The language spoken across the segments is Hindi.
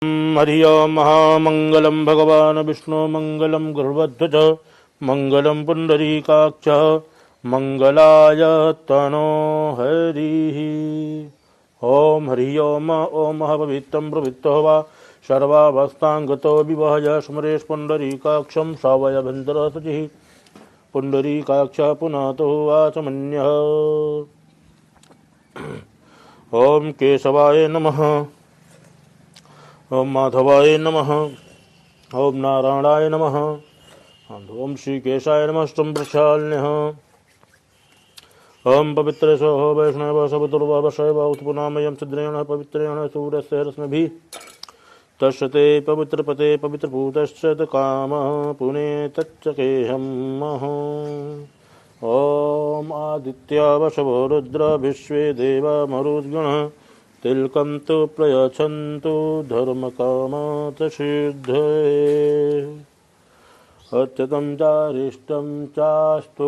हरि ओम महामंगलम भगवान विष्णु मंगलम गुरुध्वज मंगलम पुंडरीकाक्ष मंगलाय तनो हरि। ओम हरि ओम ओम पवित्रं प्रवृत्तो वा सर्वावस्थांगतो विवहय स्मरेश पुंडरीकाक्षं श्रावयभ्यन्तरशुचिः पुंडरीकाक्ष पुनतो वाचमन्यः। ओम केशवाय नमः। ओम माधवाय नमः। ओम नारायणाय नमः। ओम श्रीकेशाय नमस्तुं प्रक्षाल्यः। ओम पवित्रेशो वैष्णव सबतुर्वशैव उत्पुनामयं सिद्रेण पवित्रेण सूर्यस्य रश्मिभिः तस्ते पवित्रपते पवित्रभूतश्च कामः पुने तच्चकेहं मः। ओम आदित्य वशवो रुद्र विश्वे देवा मरुद्गणः तिलकं तु प्रयच्छन्तु धर्मकामात् सिद्धये अत्यतं चारिष्टं चास्तु।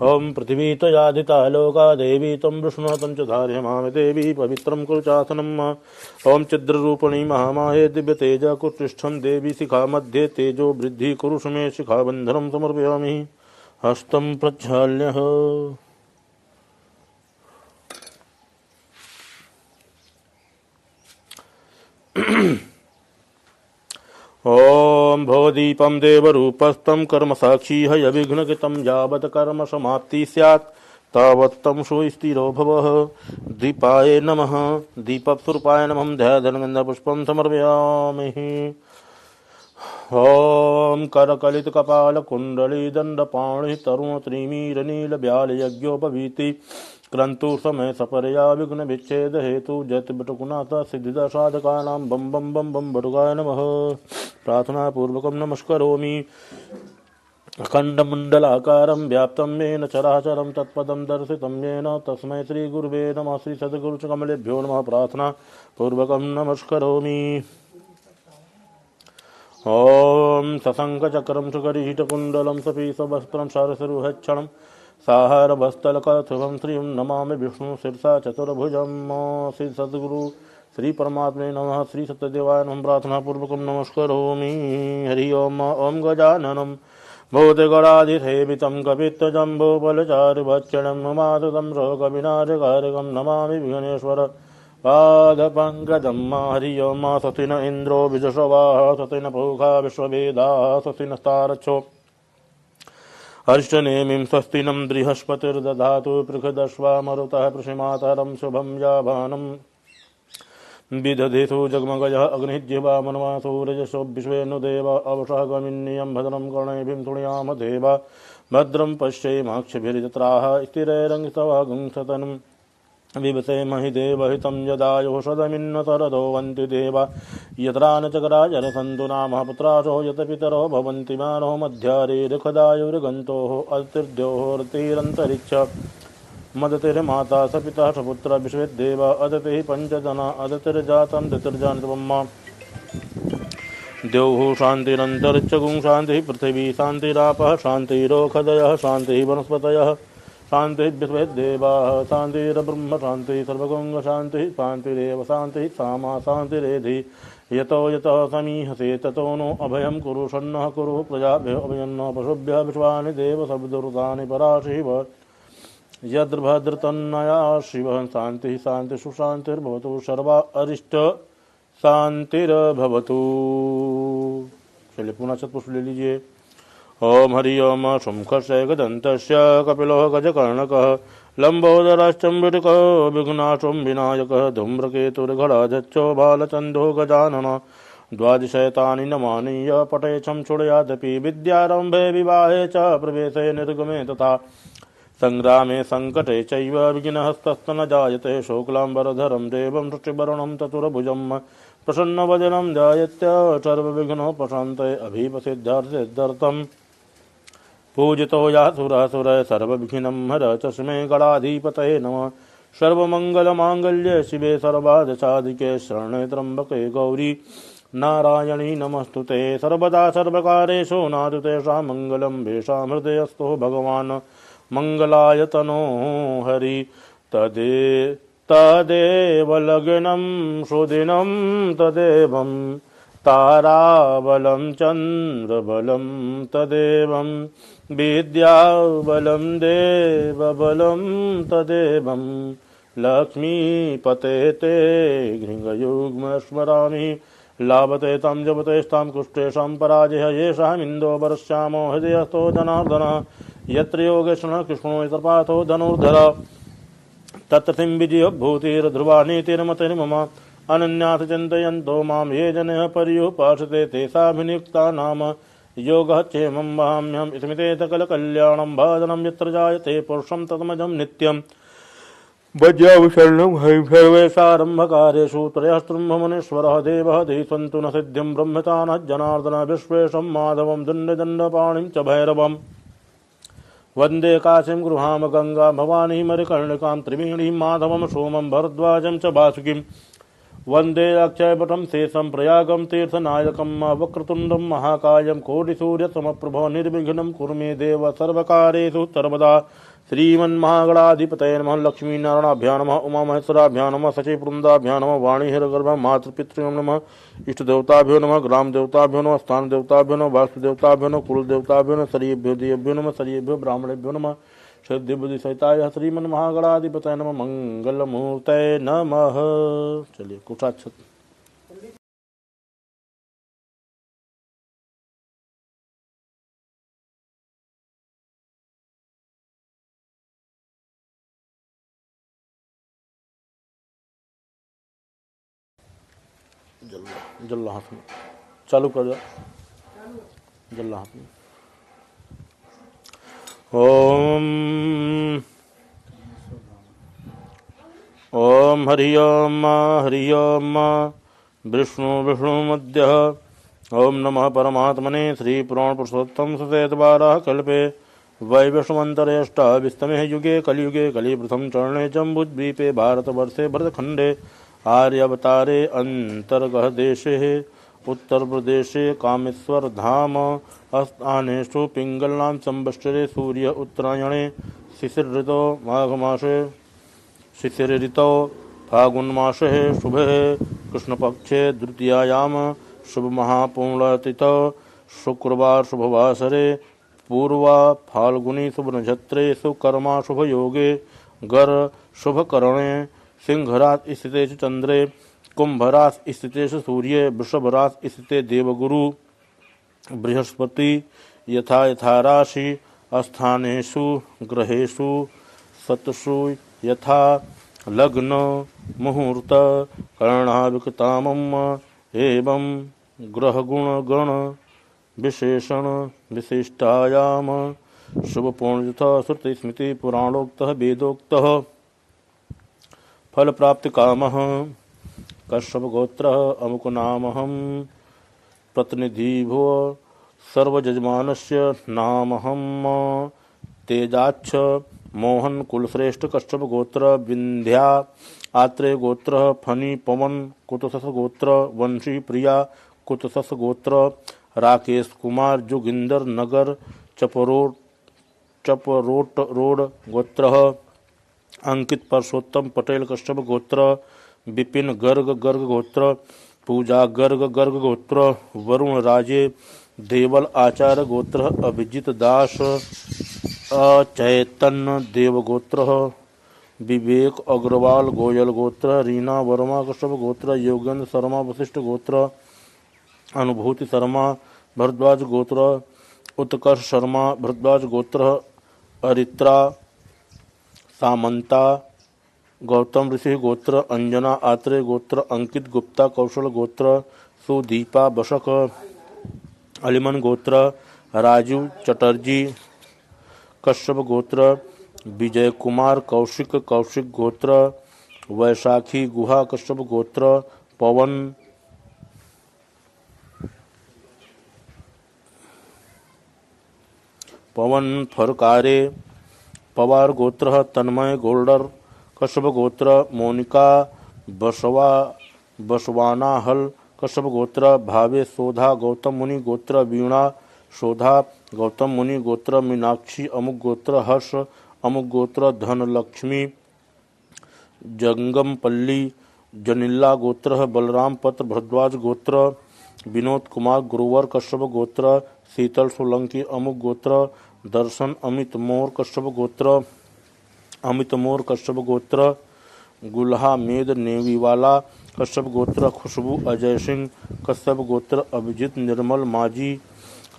ओम पृथिवी त्वयादिता लोका देवी त्वं विष्णु तं च धारयमामि देवी पवित्रं कुरु चासनं। ओम चिद्ररूपिणी महामाये दिव्यतेज कुटिष्ठं देवी शिखा मध्ये तेजो वृद्धि कुरु मे शिखाबन्धनं समर्पयामि हस्तं प्रक्षाल्यः। ओम भवदीपं देवरूपस्थं कर्मसाक्षी हयविघ्नकृतं यावत् कर्म समाप्ति स्यात् तावत्तं सुस्थिरो भवः। दीपाय नमः। दीपस्वरूपाय नमः। ध्यानगन्धपुष्पं समर्पयामि। ओम करकलित कपाल कुंडली दंडपाणि तरुण त्रिमीर नील ब्याल यज्ञोपवीति क्रंतु समय सपर्या विघ्न विच्छेद हेतु जत बटुकुनाथ सिद्धिदा साधकानां बम बम बम बम बटुकाय नमः। प्रार्थना पूर्वकं नमस्करोमि। अखंडमंडलाकारं व्याप्तं येन चराचरं तत्पदं दर्शितं येन तस्मै श्री गुरुवे नमः। श्री सद्गुरु कमलेभ्यो नमः। प्रार्थना पूर्वकं नमस्करोमि। ओम सशंखचक्रं सुकरीटकुण्डलं सपीतवस्त्रं सरसरुहच्छणं साहारभस्तलकथुभं श्रीं नमामि विष्णु शीर्षा चतुर्भुजं। श्री सद्गुरु श्री परमात्मने नमः। श्री सत्यदेवाय नमः। प्रार्थना पूर्वकं नमस्करोमि। हरि ओम ओम गजाननं भूतगणाधिसेवितं कपित्थजम्बोफलचारुभक्षणं नमामि रोगविनाशकारकं नमामि विघ्नेश्वर पादपङ्कजं। हरि ओम स्वस्ति न इन्द्रो विजश्रवाः स्वस्ति न पूषा विश्ववेदाः स्वस्ति नस्तार्क्ष्यो अरिष्टनेमिं स्वस्ति नं बृहस्पतिर्दधातु पृषदश्वा मरुतः पृषिमातरं शुभं यावानं विदधेषु जग्मगजः अग्निजिह्वा मनवासो रजसो विश्वेनु देवा अवशः गमिन्यं भद्रं कर्णेभिं शृणुयाम देवा भद्रं पश्येमाक्षभिर्जत्राः स्थिरैरङ्गसवागुंसतनुं विवसे महि देवहितं यदायुः सदमिन्न सरदो वन्ति देवा यत्रा न चकराजरसन्तु नामः पुत्रासो यत पितरो भवन्ति मानो मध्यारेर्खदायुर्गन्तोः अतिर्द्योः मदतिर्माता स पिता स पुत्र विश्वेद्देवा अदतिः पञ्चजना अदतिर्जातं दतिर्जातब्रह्मा द्यौः शान्तिरन्तरिक्षगुं शान्तिः पृथिवी शान्तिरापः शान्तिरोखदयः शान्तिः वनस्पतयः शान्तिः विश्वेद्देवाः शान्तिर्ब्रह्म शान्तिः सर्वगुं शान्तिः शान्तिरेव शान्तिः सामा शान्तिरेधि यतो यतः समीहसे ततो नो अभयं कुरु शन्नः कुरु प्रजाभ्यो अभयन्न पशुभ्यः विश्वानि देव सविदुर्तानि पराशिव यद्भद्रतन्नया शिवः शान्तिः शान्तिः सुशान्तिर्भवतु सर्वा अरिष्ट शान्तिर्भवतु। चलिए पुनः सत्पुरुष ले लीजिए। ओम हरि ओम शुंखस्य गदन्तस्य कपिलो गजकर्णकः लम्बोदरश्चम्बिटको विघ्नाशो विनायकः धूम्रकेतुर्गणाध्यक्षो बालचन्द्रो गजानन द्वादशैतानि नमानीय पटे छं छुडयादपि विद्यारम्भे विवाहे च प्रवेशे निर्गमे तथा संग्रामे संकटे चैव विघ्नहस्तस्तन जायते शुक्लाम्बरधरं देवं सृष्टिवरणं चतुर्भुजं प्रसन्नवदनं ध्यायत्य सर्वविघ्नोपशान्तये अभीपसिद्धार्थसिद्धर्थम् पूजितो यासुरासुरः सर्वविघ्नं हर तस्मै गणाधिपतये नमः। सर्वमङ्गलमाङ्गल्ये शिवे सर्वादसाधिके शरणे त्र्यम्बके गौरी नारायणी नमस्तुते सर्वदा सर्वकारेषु नादु तेषां मङ्गलं वेषां हृदयस्थो भगवान् मंगलाय तनो हरि तदेव लग्नं सुदिनं तदेवं ताराबलं चन्द्रबलं तदेवं विद्याबलं देवबलं तदेवं लक्ष्मीपते ते घृङ्गयुग्म स्मरामि लाभते तं जपते स्तां कुष्ठेषां पराजय येषामिन्दो वरश्यामो हृदयस्थो जनार्दनः यत्र योगेश्वरः कृष्णो यत्र पार्थो धनुर्धर तत्र सिं विजयभूतिर्ध्रुवा नीतिर्मतिर्मम अनन्याथ चिन्तयन्तो मां ये जनः पर्युपासते तेषाभिनियुक्ता नाम योगः क्षेमं वहाम्यहम् स्मिते सकलकल्याणं भाजनं यत्र जायते पुरुषं तत्मजं नित्यम् वज्राविशरणं सर्वेशारम्भकारेषु त्रयस्त्रुम्भमुनीश्वरः देवः धीसन्तु न सिद्धिं ब्रह्मचानः जनार्दन विश्वेशं माधवं दण्डदण्डपाणिं च भैरवम् वन्दे काशीं गृहाम गंगा भवानी मरिकर्णिकां त्रिवेणीं माधवं सोमं भरद्वाजं च वासुकीं वन्दे अक्षयवटं शेषं प्रयागं तीर्थनायकं वक्रतुण्डं महाकायं कोटिसूर्यसमप्रभो निर्विघ्नं कुरु मे देव सर्वकारेषु सर्वदा श्रीमन्महागणाधिपतये नमः लक्ष्मीनारायणाभ्यां नमः उमामहेश्वराभ्यां नमः शचीवृन्दाभ्यां नमः वाणीहिरगर्भ मातृपितॄणां नमः इष्टदेवताभ्यो नमः ग्रामदेवताभ्यो नमः स्थानदेवताभ्यो नमः वास्तुदेवताभ्यो नमः कुलदेवताभ्यो नमः शरीभ्यो देवेभ्यो नमः शरीभ्यो ब्राह्मणेभ्यो नमः सिद्धिबुद्धिसहिताय श्रीमन्महागणाधिपतये नमः मंगलमूर्तये नमः। चलिए कुटाक्षत जल्ला हाथ में चालू कर दो जल्ला हाथ में। ओम ओम हरि ओम विष्णु विष्णु मध्य ओम नमः परमात्मने श्री पुराण पुरुषोत्तम सतद्वारा कल्पे वैवस्वन्तरेष्टा विस्तमे युगे कलियुगे कलिप्रथम चरणे जम्बुद्वीपे भारतवर्षे भरतखंडे आर्यावतारे अंतर्गह देशे उत्तर प्रदेशे कामेश्वर धाम स्थानेषु पिंगलनाम संवत्सरे सूर्य उत्तरायणे शिशिर ऋतो माघ मासे शिशिर ऋतौ फागुन मासे शुभे कृष्णपक्षे द्वितीयायाम शुभ महापूर्णतिथौ शुक्रवार शुभवासरे पूर्वा फाल्गुनी शुभ नक्षत्रे सुकर्मा शुभ योगे गर शुभ करणे सिंहराज स्थिते चंद्रे कुंभराज स्थिते सूर्ये वृषभराज स्थिते देवगुरु बृहस्पति यथा यथा राशि स्थानेषु ग्रहेषु सतसु यथा लग्न मुहूर्त कर्णाविकतामम् एवं ग्रहगुण गण विशेषण विशिष्टायाम शुभ पूर्णतः श्रुति स्मृति पुराणोक्तः वेदोक्तः फल प्राप्ति कामः कश्यप गोत्र अमुक नामहं प्रतिनिधि भो सर्वजजमानस्य नामहं तेजाच्छ मोहन कुलश्रेष्ठ कश्यप गोत्र विंध्या आत्रेय गोत्र फनी पवन कुतसस गोत्र वंशी प्रिया कुतसस गोत्र राकेश कुमार जोगिंदर नगर चपरोट रोड गोत्र अंकित परसोत्तम पटेल कश्यप गोत्र विपिन गर्ग गर्ग गोत्र पूजा गर्ग गर्ग गोत्र वरुण राजे देवल आचार्य गोत्र अभिजित दास अचैतन्य देव गोत्र विवेक अग्रवाल गोयल गोत्र रीना वर्मा कश्यप गोत्र योगेंद्र शर्मा वशिष्ठ गोत्र अनुभूति शर्मा भरद्वाज गोत्र उत्कर्ष शर्मा भरद्वाज गोत्र अरित्रा सामंता गौतम ऋषि गोत्र अंजना आत्रेय गोत्र अंकित गुप्ता कौशल गोत्र सुदीपा बशक अलिमन गोत्र राजू चटर्जी कश्यप गोत्र विजय कुमार कौशिक कौशिक गोत्र वैशाखी गुहा कश्यप गोत्र पवन फरकारे पवार गोत्र तन्मय गोल्डर कश्यप गोत्र मोनिका बसवानाहल कश्यप गोत्र भावे शोधा गौतम मुनि गोत्र वीणा शोधा गौतम मुनि गोत्र मीनाक्षी अमुक गोत्र हर्ष अमुक गोत्र धनलक्ष्मी जंगमपल्ली जनिल्ला गोत्र बलराम पत्र भरद्वाज गोत्र विनोद कुमार गुरुवर कश्यप गोत्र शीतल सोलंकी अमुक गोत्र दर्शन अमित मोर कश्यप गोत्र अमित मोर कश्यप गोत्र गुल्हा मेद नेवीवाला कश्यप गोत्र खुशबू अजय सिंह कश्यप गोत्र अभिजीत निर्मल माझी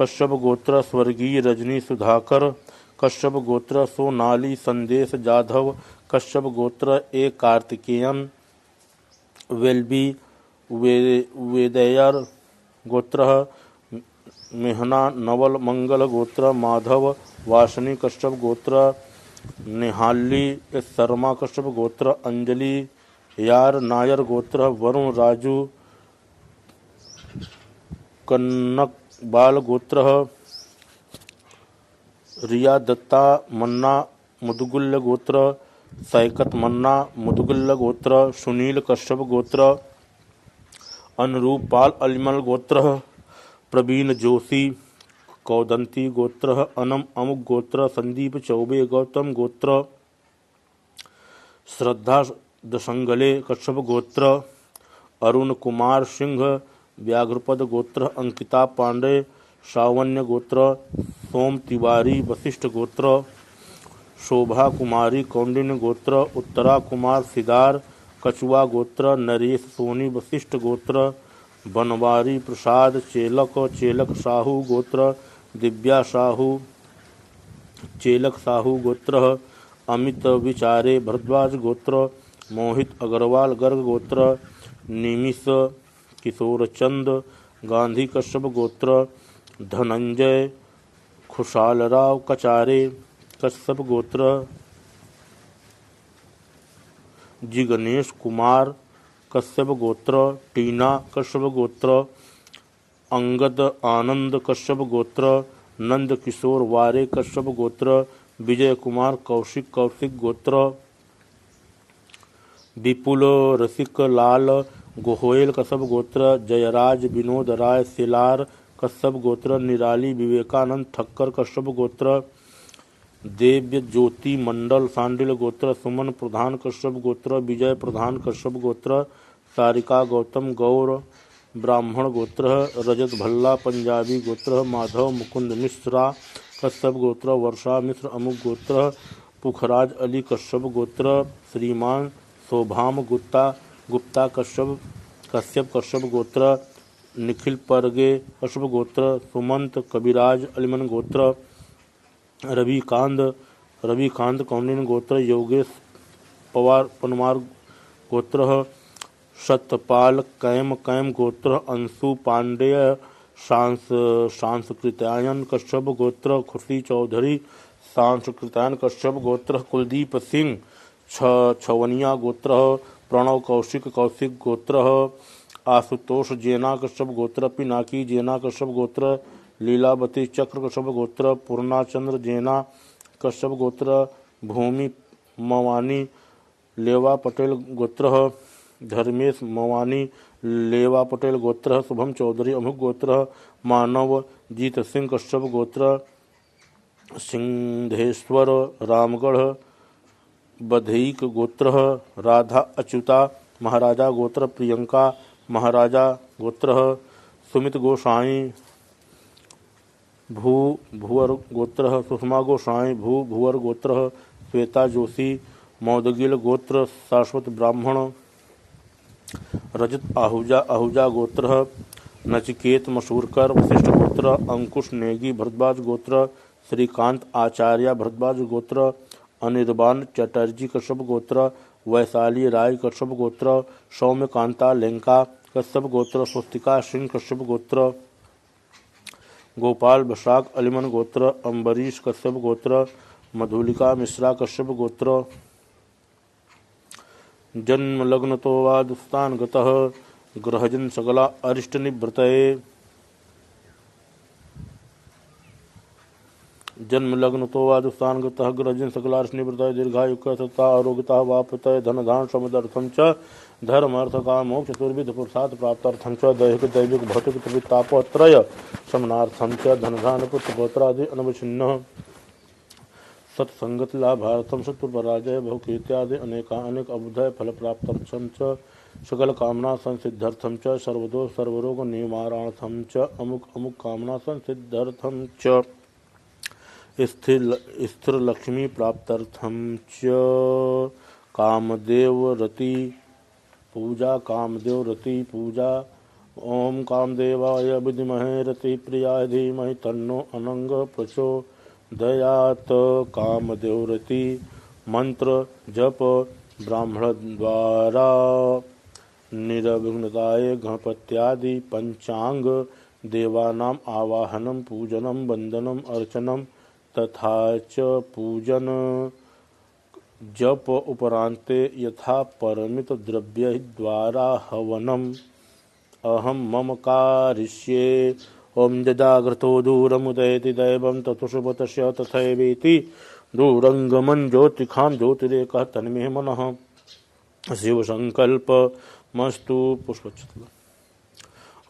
कश्यप गोत्र स्वर्गीय रजनी सुधाकर कश्यप गोत्र सोनाली संदेश जाधव कश्यप गोत्र ए कार्तिकेयन वेल्बी वेदयर गोत्र मेहना नवल मंगल गोत्र माधव वासनी कश्यप गोत्र निहाली शर्मा कश्यप गोत्र अंजलि यार नायर गोत्र वरुण राजू कन्नक बाल गोत्र रिया दत्ता मन्ना मुदगुल्ल गोत्र सैकत मन्ना मुदगुल्ल गोत्र सुनील कश्यप गोत्र अनुरूप पाल अलिमल गोत्र प्रवीण जोशी कौदंती गोत्र अनम अमुक गोत्र संदीप चौबे गौतम गोत्र श्रद्धा दशंगले कश्यप गोत्र अरुण कुमार सिंह व्याघ्रपद गोत्र अंकिता पांडे सावन्य गोत्र सोम तिवारी वशिष्ठ गोत्र शोभा कुमारी कौंडिन्य गोत्र उत्तरा कुमार सिदार कछुआ गोत्र नरेश सोनी वशिष्ठ गोत्र बनवारी प्रसाद चेलक साहू गोत्र दिव्या साहू चेलक साहू गोत्र अमित विचारे भरद्वाज गोत्र मोहित अग्रवाल गर्ग गोत्र निमिष किशोरचंद गांधी कश्यप गोत्र धनंजय खुशालराव कचारे कश्यप गोत्र जी गणेश कुमार कश्यप गोत्र टीना कश्यप गोत्र अंगद आनंद कश्यप गोत्र नंद किशोर वारे कश्यप गोत्र विजय कुमार कौशिक गोत्र विपुल रसिक लाल गोहोयल कश्यप गोत्र जयराज विनोद राय सिलार कश्यप गोत्र निराली विवेकानंद ठक्कर कश्यप गोत्र देव्य ज्योति मंडल सांडिल गोत्र सुमन प्रधान कश्यप गोत्र विजय प्रधान कश्यप गोत्र सारिका गौतम गौर ब्राह्मण गोत्र रजत भल्ला पंजाबी गोत्र माधव मुकुंद मिश्रा कश्यप गोत्र वर्षा मिश्र अमुक गोत्र पुखराज अली कश्यप गोत्र श्रीमान शोभाम गुप्ता कश्यप गोत्र निखिल परगे कश्यप गोत्र सुमंत कविराज अलिमन गोत्र रविकांत कौंडिन्य गोत्र योगेश पवार पनवार गोत्र सत्यपाल कैम गोत्र अंशु पांडेय सांस्कृत्यायन कश्यप गोत्र खुशी चौधरी सांस्कृत्यायन कश्यप गोत्र कुलदीप सिंह छवनिया गोत्र प्रणव कौशिक गोत्र आशुतोष जेना कश्यप गोत्र पिनाकी जेना कश्यप गोत्र लीलावती चक्र कश्यप गोत्र पूर्णाचंद्र जेना कश्यप गोत्र भूमि मवानी लेवा पटेल गोत्र धर्मेश मवानी लेवा पटेल गोत्र शुभम चौधरी अमुक गोत्र मानव जीत सिंह कश्यप गोत्र सिंधेश्वर रामगढ़ बधईक गोत्र राधा अच्युता महाराजा गोत्र प्रियंका महाराजा गोत्र सुमित गोसाई भूवर गोत्र सुषमा गोसाई भूवर गोत्र श्वेता जोशी मौदगिल गोत्र शाश्वत ब्राह्मण रजत आहूजा गोत्र नचिकेत मशहूरकर वशिष्ठ गोत्र अंकुश नेगी भरद्वाज गोत्र श्रीकांत आचार्य भरद्वाज गोत्र अनिर्बान चटर्जी कश्यप गोत्र वैशाली राय कश्यप गोत्र सौम्यकांता लेंका कश्यप गोत्र स्वस्तिका सिंह कश्यप गोत्र गोपाल बसाक अलिमन गोत्र अम्बरीश कश्यप गोत्र मधुलिका मिश्रा कश्यप गोत्र जन्म लग्न तो वादुस्तान गतः ग्रहजन सकला अरिष्ट निवृतये जन्म लग्न तो वादुस्तान गतः ग्रहजन सकला अरिष्ट निवृतये दीर्घायुक सत्ता आरोग्यता वापतये धन धान समुदर्थम च धर्म अर्थ काम मोक्ष चतुर्विध पुरुषार्थ प्राप्तार्थम च दैहिक दैविक भौतिक त्रितापत्रय समनार्थम च धन धान पुत्र पौत्रादि अनवचिन्नः सत्संगति लाभार्थम शत्रुपराजय बहुकीर्त्यादि अनेक अबुधय फल प्राप्तम च सकल कामना संसिद्ध्यर्थम च सर्वदोष सर्वरोग निवारणार्थम च अमुक अमुक कामना संसिद्ध्यर्थम च स्थिर लक्ष्मी प्राप्त्यर्थम च कामदेव रति पूजा ओम कामदेवाय विद्महे रति प्रियाय धीमहि तन्नो अनंग प्रचोदयात्। कामदेव रति मंत्र जप ब्राह्मण द्वारा निर्विघ्नताय गणपत्यादि पंचांग देवानां आवाहनम पूजनम वंदनम अर्चनम तथा च पूजन जप उपरांते यथा परमित द्रव्य द्वारा हवनम अहम मम कारिष्ये। ओम जजाग्रतो दूरमुदयति दैवं ततुषुभ तस्य तथैवेति दूरंगमं ज्योतिखां ज्योतिरेकः तन्मे मनः शिव संकल्पमस्तु। पुष्पचतुर्थ।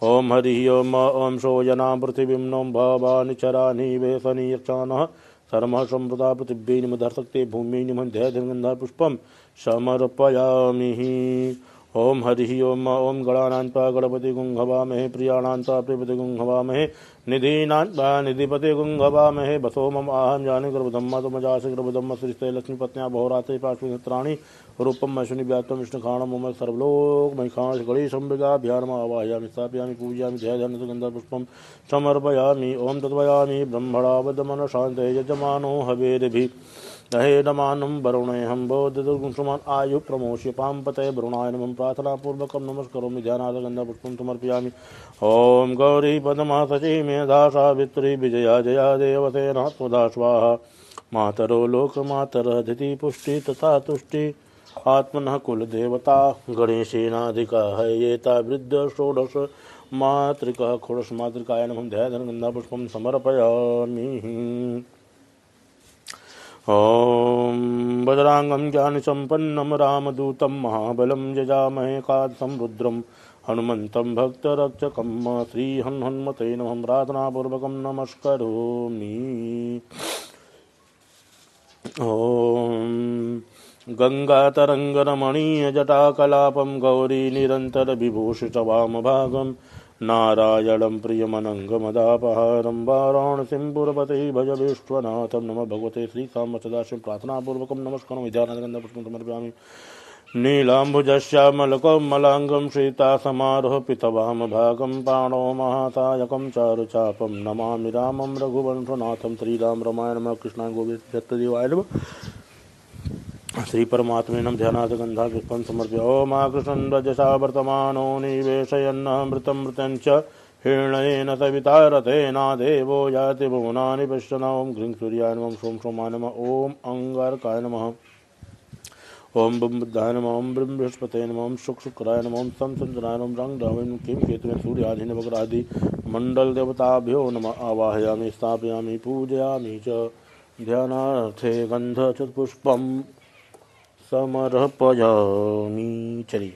ओम हरि ओम सोजना पृथिवीं नो भवानि चरानि वेसनि यक्षानः सर्म संप्रदा पृथिव्यै निमधर्शक्ते भूमि निमध्याधिगन्धा पुष्पं समर्पयामि। ओम हरि ओम गणानान्त्वा गणपति गुंहवामहे प्रियाणान्त्वा प्रियपति गुंहवामहे निधीनान्त्वा निधिपति गुंहवामहे बसो मम आहं जाने गर्भधम्मा तुमजासि गर्भधम्म श्रीस्ते लक्ष्मीपत्न्या बहुरात्रे पार्श्वनेत्राणि रूपम मैशुनि व्याप्तं विष्णुखाणं मम सर्वलोक महिखांश गणेश संविगाभ्याम आवाहयामि स्थापयामि पूजयामि ध्यानगन्धपुष्पं समर्पयामि। ओम तद्वयामि ब्रह्मणा वदमन शान्ते यजमानो हवेर्भिः दहेदमानं वरुणेऽहं बोधदुर्गुंसुमान् आयु प्रमोष्य पाम्पते वरुणाय नमः प्रार्थनापूर्वकं नमस्करोमि ध्यानादगन्धपुष्पं समर्पयामि। ओम गौरी पद्मा सची मेधा सावित्री विजया जया देवसेना स्वधा स्वाहा मातरो लोकमातरः धिति पुष्टि तथा तुष्टि आत्मनः कुलदेवता गणेशेनाधिका हयेता वृद्ध षोडश मातृकः षोडश मातृकाय नमः ध्यानगन्धपुष्पं समर्पयामि। ओम बजरांगं ज्ञानसम्पन्नं रामदूतं महाबलं यजामहे कादसं रुद्रं हनुमन्तं भक्तरक्षकं श्रीहनुमते नमः प्रार्थनापूर्वकं नमस्करोमि। ओम गंगातरङ्गरमणीयजटाकलापं गौरी निरन्तरविभूषितवामभागं नारायणं प्रियमनङ्गमदापहारं वाराणसीं भज विश्वनाथं नमः भगवते श्रीसाम्ब सदाशिव प्रार्थनापूर्वकं नमस्करोमि ध्यानादगन्धपुष्पं समर्पयामि। नीलाम्बुजश्यामलकोमलाङ्गं सीतासमारोपितवामभागं पाणौ महासायकं चारुचापं नमामि रामं रघुवंशनाथं श्रीराम रमाय नमः कृष्णाय गोविन्ददेवाय नमः श्री परमात्मे नमः ध्यानादगन्धपुष्पं समर्पयामि। ओम आकृष्णं रजसा वर्तमानो निवेशयन्नमृतं मृतं च हिरण्येन सविता रथेना देवो याति भुवनानि पश्यन्। ओम ह्रीं सूर्याय नमः सोम सोमाय नमः ओम अंगारकाय नमः ओम बम बुद्धाय नमः ओम ब्रह्म बृहस्पते नमः ओम शुक्राय नमः ओम सं संजनाय नमः रंग द्रविण किं केतुन सूर्यादि नवग्रहादि मंडल देवताभ्यो नमः आवाहयामि स्थापयामि पूजयामि च ध्यानार्थे गन्धपुष्पं समर्पयामि। चलिए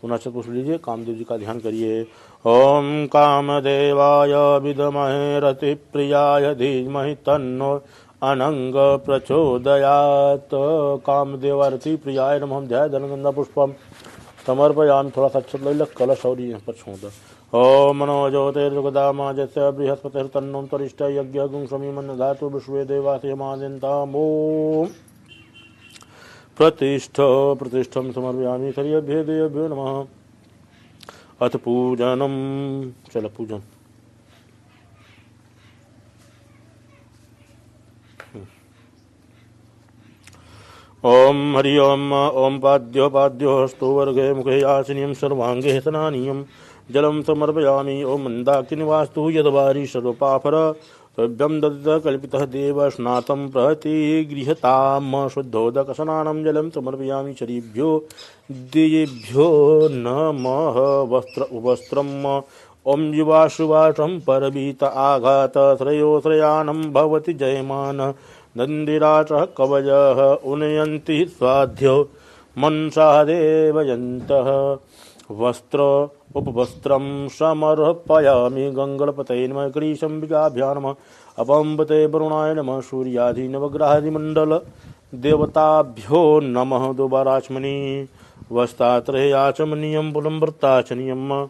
पुनः चतुष्ट लीजिए, कामदेव जी का ध्यान करिए। ओम कामदेवाय विद्महे रतिप्रियाय धीमहि तन्नो अनंग प्रचोदयात्। कामदेव रति प्रियाय नमः ध्यानगन्धपुष्पं समर्पयामि। थोड़ा सा अक्षत लग कलश और यहाँ पर छोड़ दो। ओम मनो ज्योतिर्गदामाजस्य बृहस्पतिर्तन्नो त्वरिष्ठ यज्ञ गुंसमीमन् धातु विश्वे देवासयमादिन्ताम्। ओम प्रतिष्ठं समर्पयामि। हरिभ्यो देवेभ्यो नमः। अथ पूजनम। चल पूजन। ओम हरि ओम पाद्यो हस्तो वर्गे मुखे आसनीयं सर्वांगे स्नानीयं जलं समर्पयामि। ओम मन्दाकिनिवास्तु यद्वारी सर्वपाफर तभ्यं दत्त कल्पितः देव स्नातं प्रतिगृहतां शुद्धोदकस्नानं जलं समर्पयामि। शरीभ्यो दियेभ्यो नमः। वस्त्रं ओम युवाशुवाशं परवीत आघात श्रेयो श्रेयानं भवति जयमान नन्दिराजः कवयः उन्नयन्ति स्वाध्यो मनसा देवयन्तः। वस्त्र उपवस्त्रं समर्पयामि। गङ्गणपतये नमः। गणेशम्बिकाभ्यां नमः। अपम्बते वरुणाय नमः सूर्यादि नवग्रहादिमण्डल देवताभ्यो नमः दोबाराचमनी वस्तात्रयाचमनीयं पुलम्बर्ताचनीयं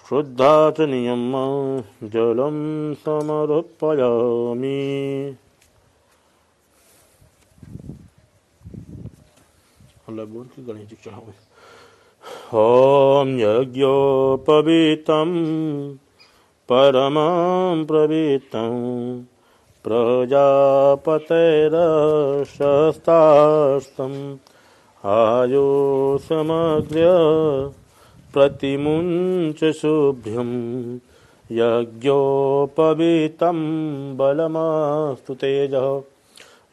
शुद्धाचनीयं जलं समर्पयामि। बोल की गणेश जी चढ़ाओ। ॐ यज्ञोपवीतं परमं प्रवीतं प्रजापतेरशस्तास्तम् आयो समग्र प्रतिमुञ्च शुभ्यं यज्ञोपवीतं बलमस्तु तेजः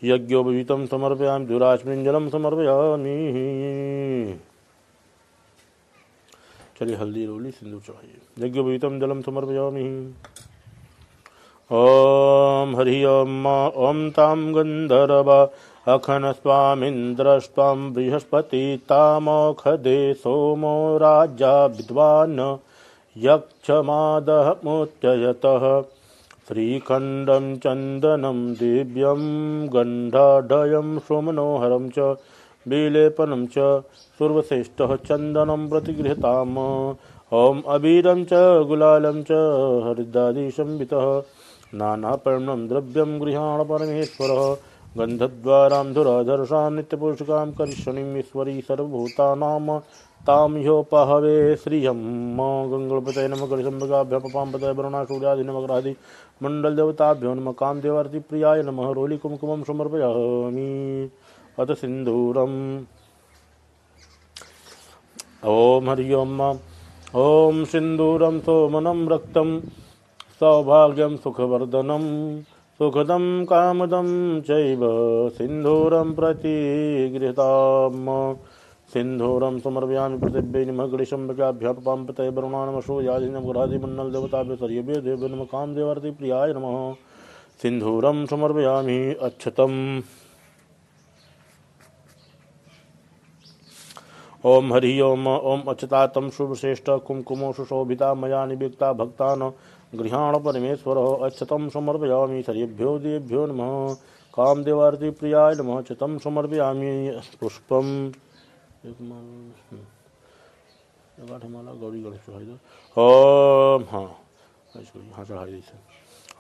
यज्ञोपवीतं समर्पयामि दुराचमनीं जलं समर्पयामि। चलिए हल्दी रोली सिंदूर चढ़ाइए। यज्ञोपवीतं जलं समर्पयामि। ओम हरि ओम ओम तां गंधर्व अखनस्वामिन्द्रस्त्वां बृहस्पति तामोखदे सोमो राजा विद्वान् यक्षमादः मुच्ययतः श्रीखण्डं चन्दनं दिव्यं गन्धाढ्यं सुमनोहरं च विलेपनं च सुरवश्रेष्ठः चन्दनं प्रतिगृह्यताम्। ॐ अबीरं च गुलालं च हरिद्रादिसंवितः नानापर्णं द्रव्यं गृहाण परमेश्वरः गन्धद्वारां धुराधर्षां नित्यपुरुषकां करिष्यणीं ईश्वरी सर्वभूतानां तां ह्योपहवे श्रियं गङ्गणपतये नमः गणेशम्बिकाभ्यः पपाम्पतये वरुणासूर्यादि नवग्रहादि मण्डलदेवताभ्यो नमः कामदेवार्तिप्रियाय नमः रोलिकुङ्कुमं समर्पयामि। अथ सिन्दूरम्। ॐ हरि ओम् ॐ सिन्दूरं सोमनं रक्तं सौभाग्यं सुखवर्धनं सुखदं कामदं चैव सिन्दूरं प्रतिगृह्यताम्। सिन्दूरं समर्पयामि पृथिव्यै नमः गणेशम्बिकाभ्यः पपाम्पतये वरुणाय नमः सूर्यादि नवग्रहादि मण्डलदेवताभ्यो सर्वेभ्यो देवेभ्यो नमः कामदेवार्तिप्रियाय नमः। सिन्दूरं समर्पयामि अक्षतम्। ओम हरि ओम ओम अच्युतात्म शुभश्रेष्ठ कुमकुमो सुशोभिता मया निवेक्ता भक्तान् गृहाण परमेश्वरः अच्युतं समर्पयामि सर्वेभ्यो देवेभ्यो नमः कामदेवार्तिप्रियाय नमः। अच्युतं समर्पयामि पुष्पम माला गौरी गणेश चढ़ाई दो। ओम हाँ चढ़ाई दी।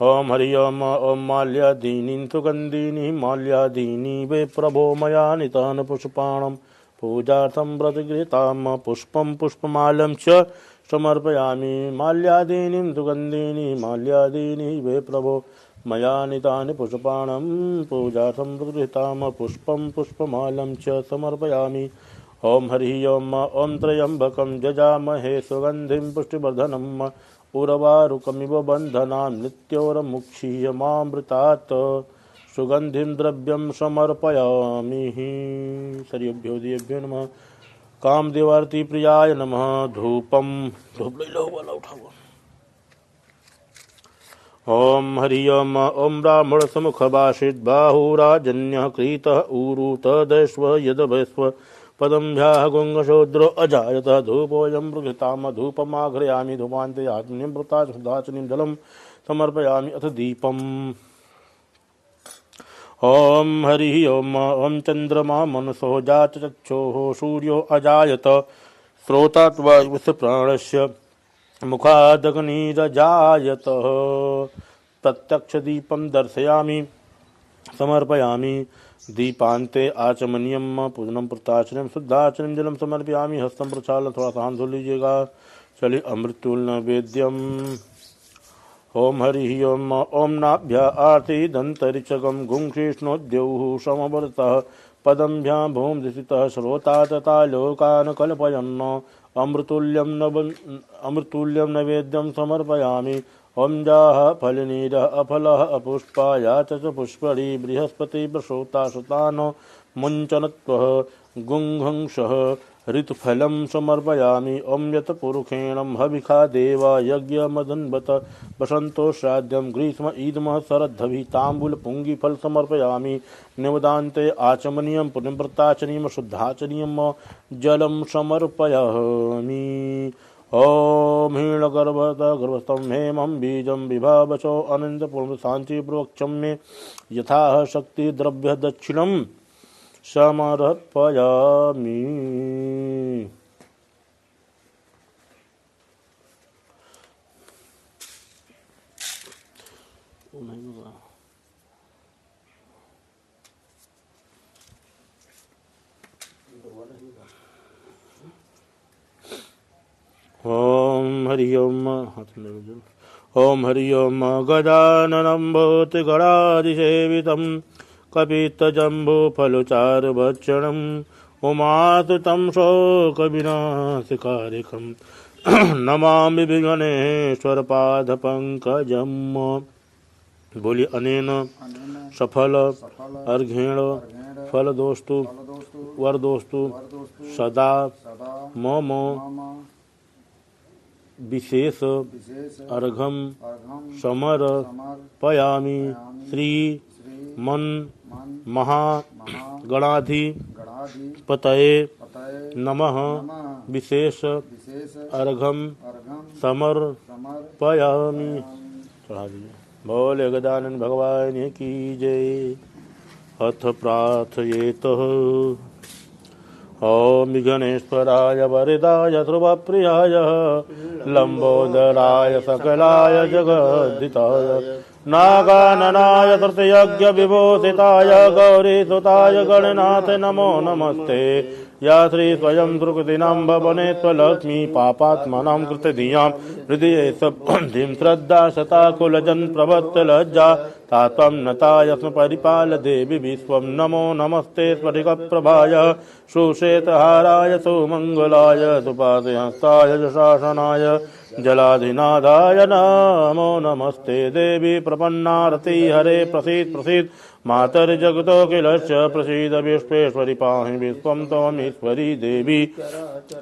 ओम हरि ओम ओम माल्यादीनि सुगंधीनि माल्यादीनि वे प्रभो मया नितान् पुष्पाणम् पूजार्थं प्रतिगृहीतां पुष्पं पुष्पमालं च समर्पयामि। माल्यादीनि सुगन्धीनि माल्यादीनि वे प्रभो मया नितानि पुष्पाणं पूजार्थं प्रतिगृहीतां पुष्पं पुष्पमालं च समर्पयामि। ओम हरि ओम ओम त्र्यंबकं जजामहे सुगन्धिं पुष्टिवर्धनम् उर्वारुकमिव बन्धनान् मृत्योर्मुक्षीयमामृतात् सुगंधिं द्रव्यं समर्पयामि। सर्वेभ्यो देवेभ्यो नमः कामदेवार्तिप्रियाय नमः। धूपम धूप ले लो वाला उठाओ। ओम हरि ओम ओम ब्राह्मण समुख भाषित बाहुराजन्यः कृतः ऊरुत दैश्व यदभस्व पदं भ्याः गुंगशूद्रो अजायतः धूपोऽयं प्रकृताम धूपमाघ्रयामि धूपान्ते आत्मनिं प्रताचनिं जलं समर्पयामि। अथ दीपम्। ओम हरि ओम ओम चंद्रमा मनसो जात चक्षुः सूर्यो अजायत श्रोतात्वास्य प्राणस्य मुखादग्निरजायत प्रत्यक्षदीपं दर्शयामि समर्पयामि। दीपान्ते आचमनीयं पूजनं प्रताचनं शुद्धाचनं जलं समर्पयामि। हस्तं प्रक्षालन थोड़ा सा हाथ धो लीजिएगा। चलिए अमृतुल नैवेद्यम। ओम हरि ओम ओम नाभ्या आर्ति दंतरिचकम गुंकृष्णोद्यौः समवर्तः पदम्भ्यां भूम दिशितः श्रोता तथा लोकान् कल्पयन् अमृतुल्यं नैवेद्यं समर्पयामि। ओम जाः फलनीरः अफलः अपुष्पाया च पुष्पणी बृहस्पति प्रसोता सुतानो मुञ्चनत्वः गुंहंसः ऋतुफलं समर्पयामि। ओम यत पुरुषेणं हविखा देवा यज्ञमदन्वत वसंतो श्राद्धं ग्रीष्म ईदमः शरद्धवि ताम्बूल पुंगीफल समर्पयामि। निवदान्ते आचमनीयं पुण्यव्रताचनीयं शुद्धाचनीयं जलं समर्पयामि। ॐ हीणगर्भस्थं हेमं बीजं विभावशो अनन्तपूर्णशान्तिपूर्वक्षं मे यथा शक्तिद्रव्यदक्षिणं समर्पयामि। ॐ हरि ओम। ॐ हरि ओम। गजाननं भूतगणाधिसेवितं कपित्थजम्बूफलचारुभक्षणं उमासुतं शोकविनाशकारिकं नमामि विघ्नेश्वरपादपङ्कजम्। बोलिए अनेन सफल अर्घेण फलदोस्तु वरदोस्तु सदा मम विशेष अर्घम समर्पयामि। श्री मन महागणाधिपतये नमः। विशेष अर्घम समर्पयामि। चढ़ा दीजिए। बोले गजानन भगवान की जय। अथ प्रार्थयेत। ॐ गणेश्वराय वरदाय ध्रुवप्रियाय लंबोदराय सकलाय जगद्दिताय नागाननाय तृतीयज्ञविभूषिताय गौरीसुताय गणनाथ नमो नमस्ते। या श्री स्वयं दुर्गतिनां भवने त्वलक्ष्मी पापात्मनां कृतधियां हृदये सब्धिं श्रद्धा शता कुलजन प्रवत्तलज्जा तात्वं नताय स्म परिपाल देवी विश्वं नमो नमस्ते स्फटिकप्रभाय सुश्वेतहाराय सुमङ्गलाय सुपादहस्ताय शासनाय जलाधिनादाय नमो नमस्ते। देवी प्रपन्नारति हरे प्रसीद प्रसीद मातर्जगतोऽखिलस्य प्रसीद विश्वेश्वरि पाहि विश्वं त्वमीश्वरी देवी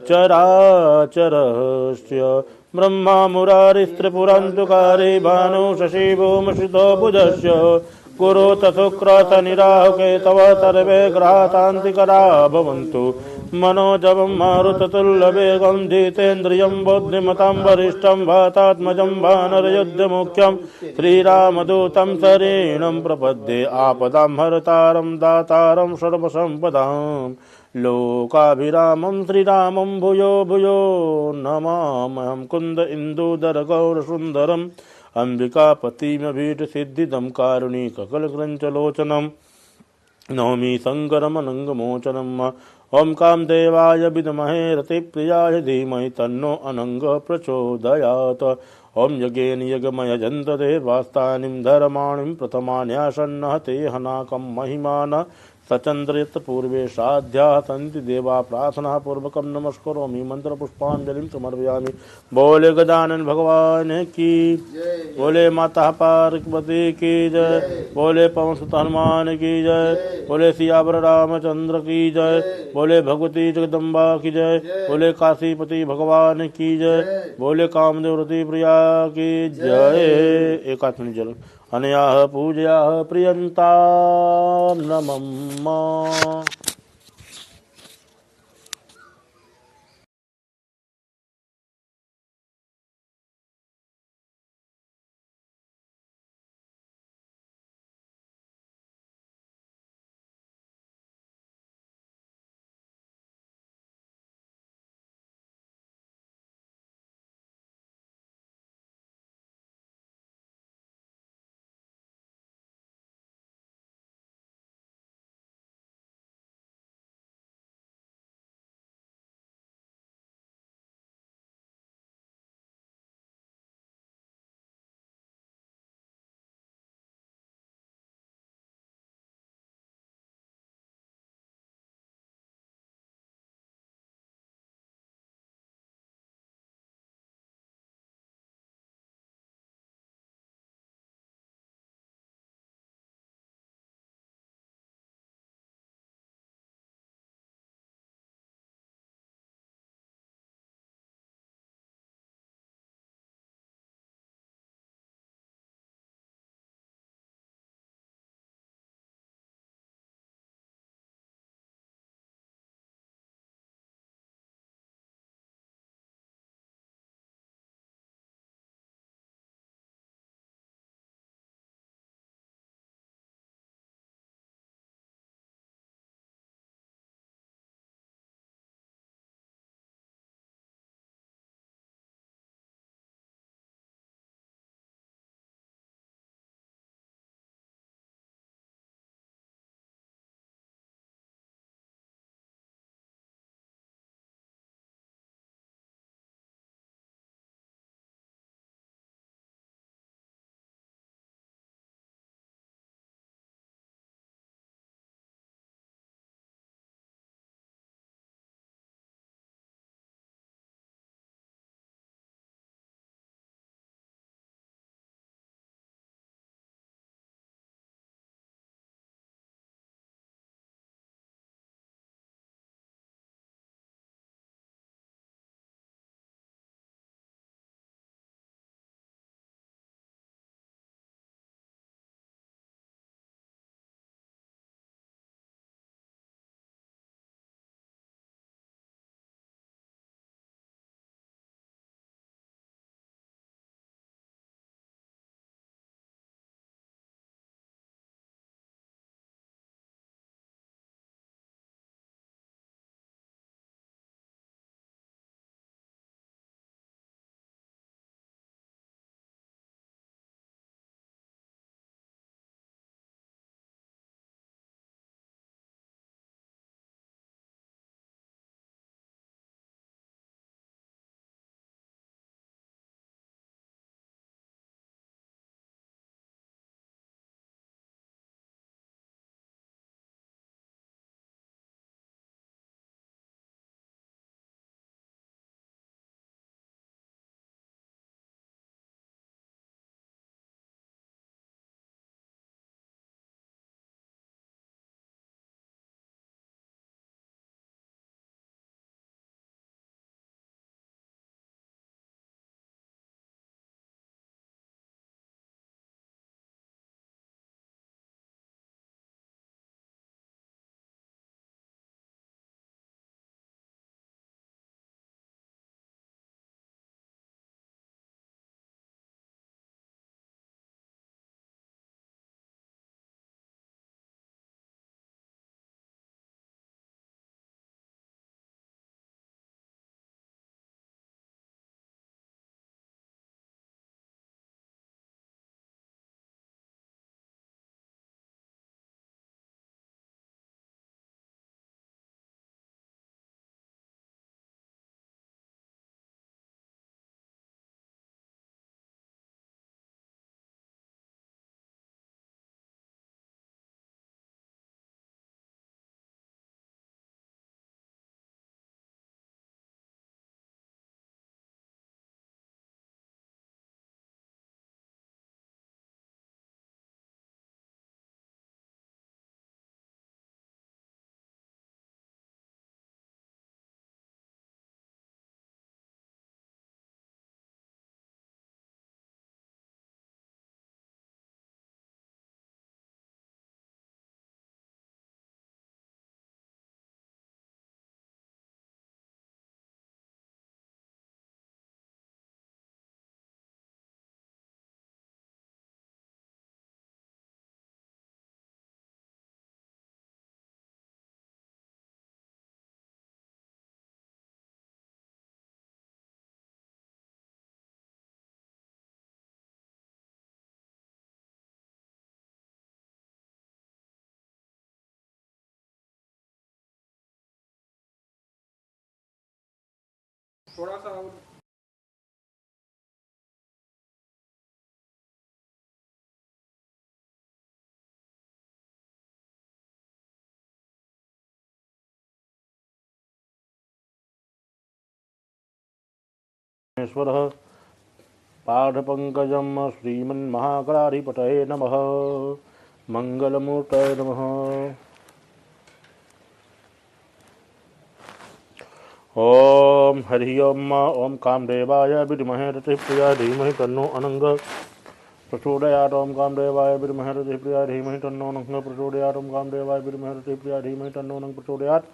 चराचरस्य ब्रह्मा मुरारिस्त्रिपुरन्तुकारी भानु शशि भूमश्रितो बुधस्य कुरुत शुक्रत निराहुके तव सर्वे ग्रहातान्तिकरा भवन्तु। मनोजवं मारुततुल्यवेगं जितेन्द्रियं बुद्धिमतां वरिष्ठं वातात्मजं वानरयुद्धमुख्यं श्रीरामदूतं शरणं प्रपद्ये। आपदां हरतारं दातारं सर्वसम्पदां लोकाभिरामं श्रीरामं भूयो भूयो नमाम्यहं। कुन्द इन्दुदरगौरसुन्दरम् अम्बिकापतिमभीष्टसिद्धिदं कारुणिककलक्रञ्चलोचनं नौमि शङ्करमनङ्गमोचनम्। ॐ कामदेवाय विद्महे रतिप्रियाय धीमहि तन्नो अनङ्गः प्रचोदयात्। ॐ यज्ञेन यज्ञमयजन्त देवास्तानिं धर्माणिं प्रथमान्यासन्नः ते हनाकं महिमान सचंद्र यत्र पूर्वे साध्या सन्ति देवा प्रार्थना पूर्वकं नमस्करोमि मंत्रपुष्पांजलिं समर्पयामि। बोले गजानन भगवान की बोले माता पार्वती की जय। बोले पवन सुत हनुमान की जय। बोले सियावर रामचंद्र की जय। बोले भगवती जगदम्बा की जय। बोले काशीपति भगवान की जय। बोले कामदेव रति प्रिया की जय। एकात्मनि जल अनया पूजया प्रियंतां नमः। थोड़ा सा और ईश्वरः पाठपङ्कजं श्रीमन्महागणाधिपतये नमः। मङ्गलमूर्तये नमः। ॐ हरि ओम कामदेवाय विद्महे रतिप्रियाय धीमहि तन्नो अनंग प्रचोदयात्। ओम कामदेवाय विद्महे रतिप्रियाय धीमहि तन्नो अनंग प्रचोदयात्। ओम कामदेवाय विद्महे रतिप्रियाय धीमहि तन्नो अनंग प्रचोदयात्।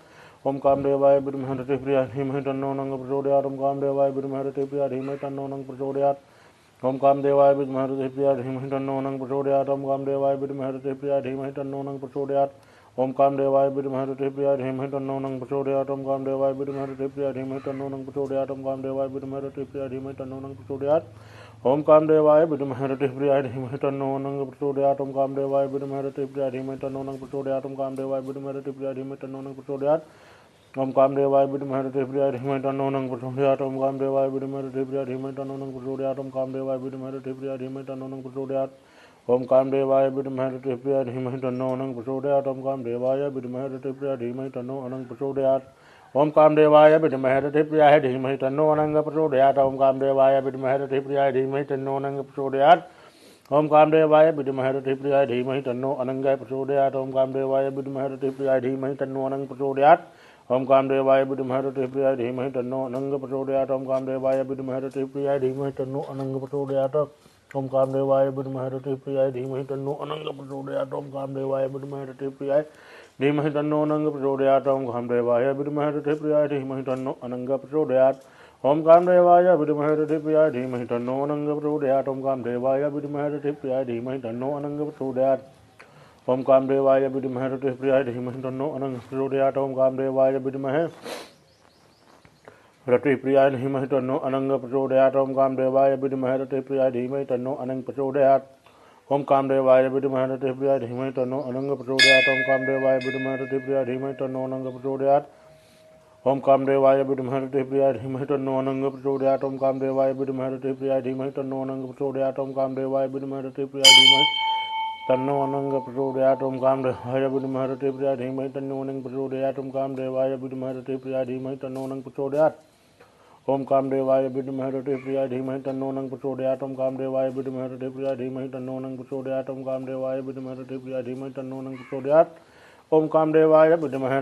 ओम कामदेवाय विद्महे रतिप्रियाय धीमहि तन्नो अनंग प्रचोदयात्। ओम कामदेवाय विद्महे रतिप्रियाय धीमहि तन्नो अनंग प्रचोदयात्। ओम कामदेवाय विद्महे रतिप्रियाय धीमहि तन्नो अनंग प्रचोदयात्। ओम कामदेवाय विद्महे रतिप्रियाय धीमहि तन्नो अनंग प्रचोदयात्। ओम कामदेवाय विद्महे रतिप्रियाय धीमहि तन्नो अनंग प्रचोदयात्। ओम कामदेवाय विद्महे रतिप्रियाय धीमहि तन्नो अनंग प्रचोदयात्। ओम कामदेवाय विद्महे रतिप्रियाय धीमहि तन्नो अनंग प्रचोदयात्। ओम कामदेवाय विद्महे रतिप्रियाय धीमहि तन्नो अनंग प्रचोदयात्। ओम कामदेवाय विद्महे रतिप्रियाय धीमहि तन्नो अनंग प्रचोदयात्। ओम कामदेवाय विद्महे रतिप्रियाय धीमहि तन्नो अनंग प्रचोदयात्। ओम कामदेवाय विद्महे रतिप्रियाय धीमहि तन्नो अनंग प्रचोदयात्। ओम कामदेवाय विद्महे रतिप्रियाय धीमहि तन्नो अनंग प्रचोदयात्। ओम कामदेवाय विद्महे रतिप्रियाय धीमहि तन्नो अनंग प्रचोदयात्। ओम कामदेवाय विद्महे रतिप्रियाय धीमहि तन्नो अनंग प्रचोदयात्। ओम कामदेवाय विद्महे रतिप्रियाय धीमहि तन्नो अनंग प्रचोदयात्। ओम कामदेवाय विद्महे रतिप्रियाय धीमहि तन्नो अनंग प्रचोदयात्। ओम कामदेवाय विद्महे रतिप्रियाय धीमहि तन्नो अनंग प्रचोदयात्। ओम कामदेवाय विद्महे रतिप्रियाय धीमहि तन्नो अनंग प्रचोदयात्। ओम कामदेवाय विद्महे रतिप्रियाय धीमहि तन्नो अनंग प्रचोदयात्। ओम कामदेवाय विद्महे रतिप्रियाय धीमहि तन्नो अनंग प्रचोदयात्। ओम कामदेवाय विद्महे रतिप्रियाय धीमहि तन्नो अनंग प्रचोदयात्। ओम कामदेवाय विद्महे रतिप्रियाय धीमहि तन्नो अनंग प्रचोदयात्। ओम कामदेवाय विद्महे रतिप्रियाय धीमहि तन्नो अनंग प्रचोदयात्। ओम कामदेवाय विद्महे रतिप्रियाय धीमहि तन्नो अनंग प्रचोदयात्। ओम कामदेवाय विद्महे रतिप्रियाय धीमहि तन्नो अनंग प्रचोदयात्। ओम कामदेवाय विद्महे रतिप्रियाय धीमहि तन्नो अनंग प्रचोदयात्। ओम कामदेवाय विद्महे रतिप्रियाय धीमहि तन्नो अनंग प्रचोदयात्। ओम कामदेवाय विद्महे रतिप्रियाय धीमहि तन्नो अनंग प्रचोदयात्। ओम कामदेवाय विद्महे रतिप्रियाय धीमहि तन्नो अनंग प्रचोदयात्। ओम कामदेवाय विद्महे रतिप्रियाय धीमहि तन्नो अनंग प्रचोदयात्। ओम कामदेवाय विद्महे रतिप्रियाय धीमहि तन्नो अनंग प्रचोदयात्। ओम कामदेवाय विद्महे रतिप्रियाय धीमहि तन्नो अनंग प्रचोदयात्। ओम कामदेवाय विद्महे रतिप्रियाय धीमहि तन्नो अनंग प्रचोदयात्। ओम कामदेवाय विद्महे रतिप्रियाय धीमहि तन्नो अनंग प्रचोदयात्। ओम कामदेवाय विद्महे रतिप्रियाय धीमहि तन्नो अनंग प्रचोदयात्। ओम कामदेवाय विद्महे रतिप्रियाय धीमहि तन्नो अनंग प्रचोदयात्। ओम कामदेवाय विद्महे रतिप्रियाय धीमहि तन्नो अनंग प्रचोदयात्। ओम कामदेवाय विद्महे रतिप्रियाय धीमहि तन्नो अनंग प्रचोदयात्। ओम कामदेवाय विद्महे रतिप्रियाय धीमहि तन्नो अनंग प्रचोदयात्। ओम कामदेवाय विद्महे रतिप्रियाय धीमहि तन्नो अनंग प्रचोदयात्। ओम कामदेवाय विद्महे रतिप्रियाय धीमहि तन्नो अनंग प्रचोदयात्। ओम कामदेवाय विद्महे रतिप्रियाय धीमहि तन्नो अनंग प्रचोदयात्। ओम कामदेवाय विद्महे रतिप्रियाय धीमहि तन्नो अनंग प्रचोदयात्। ओम कामदेवाय विद्महे रतिप्रियाय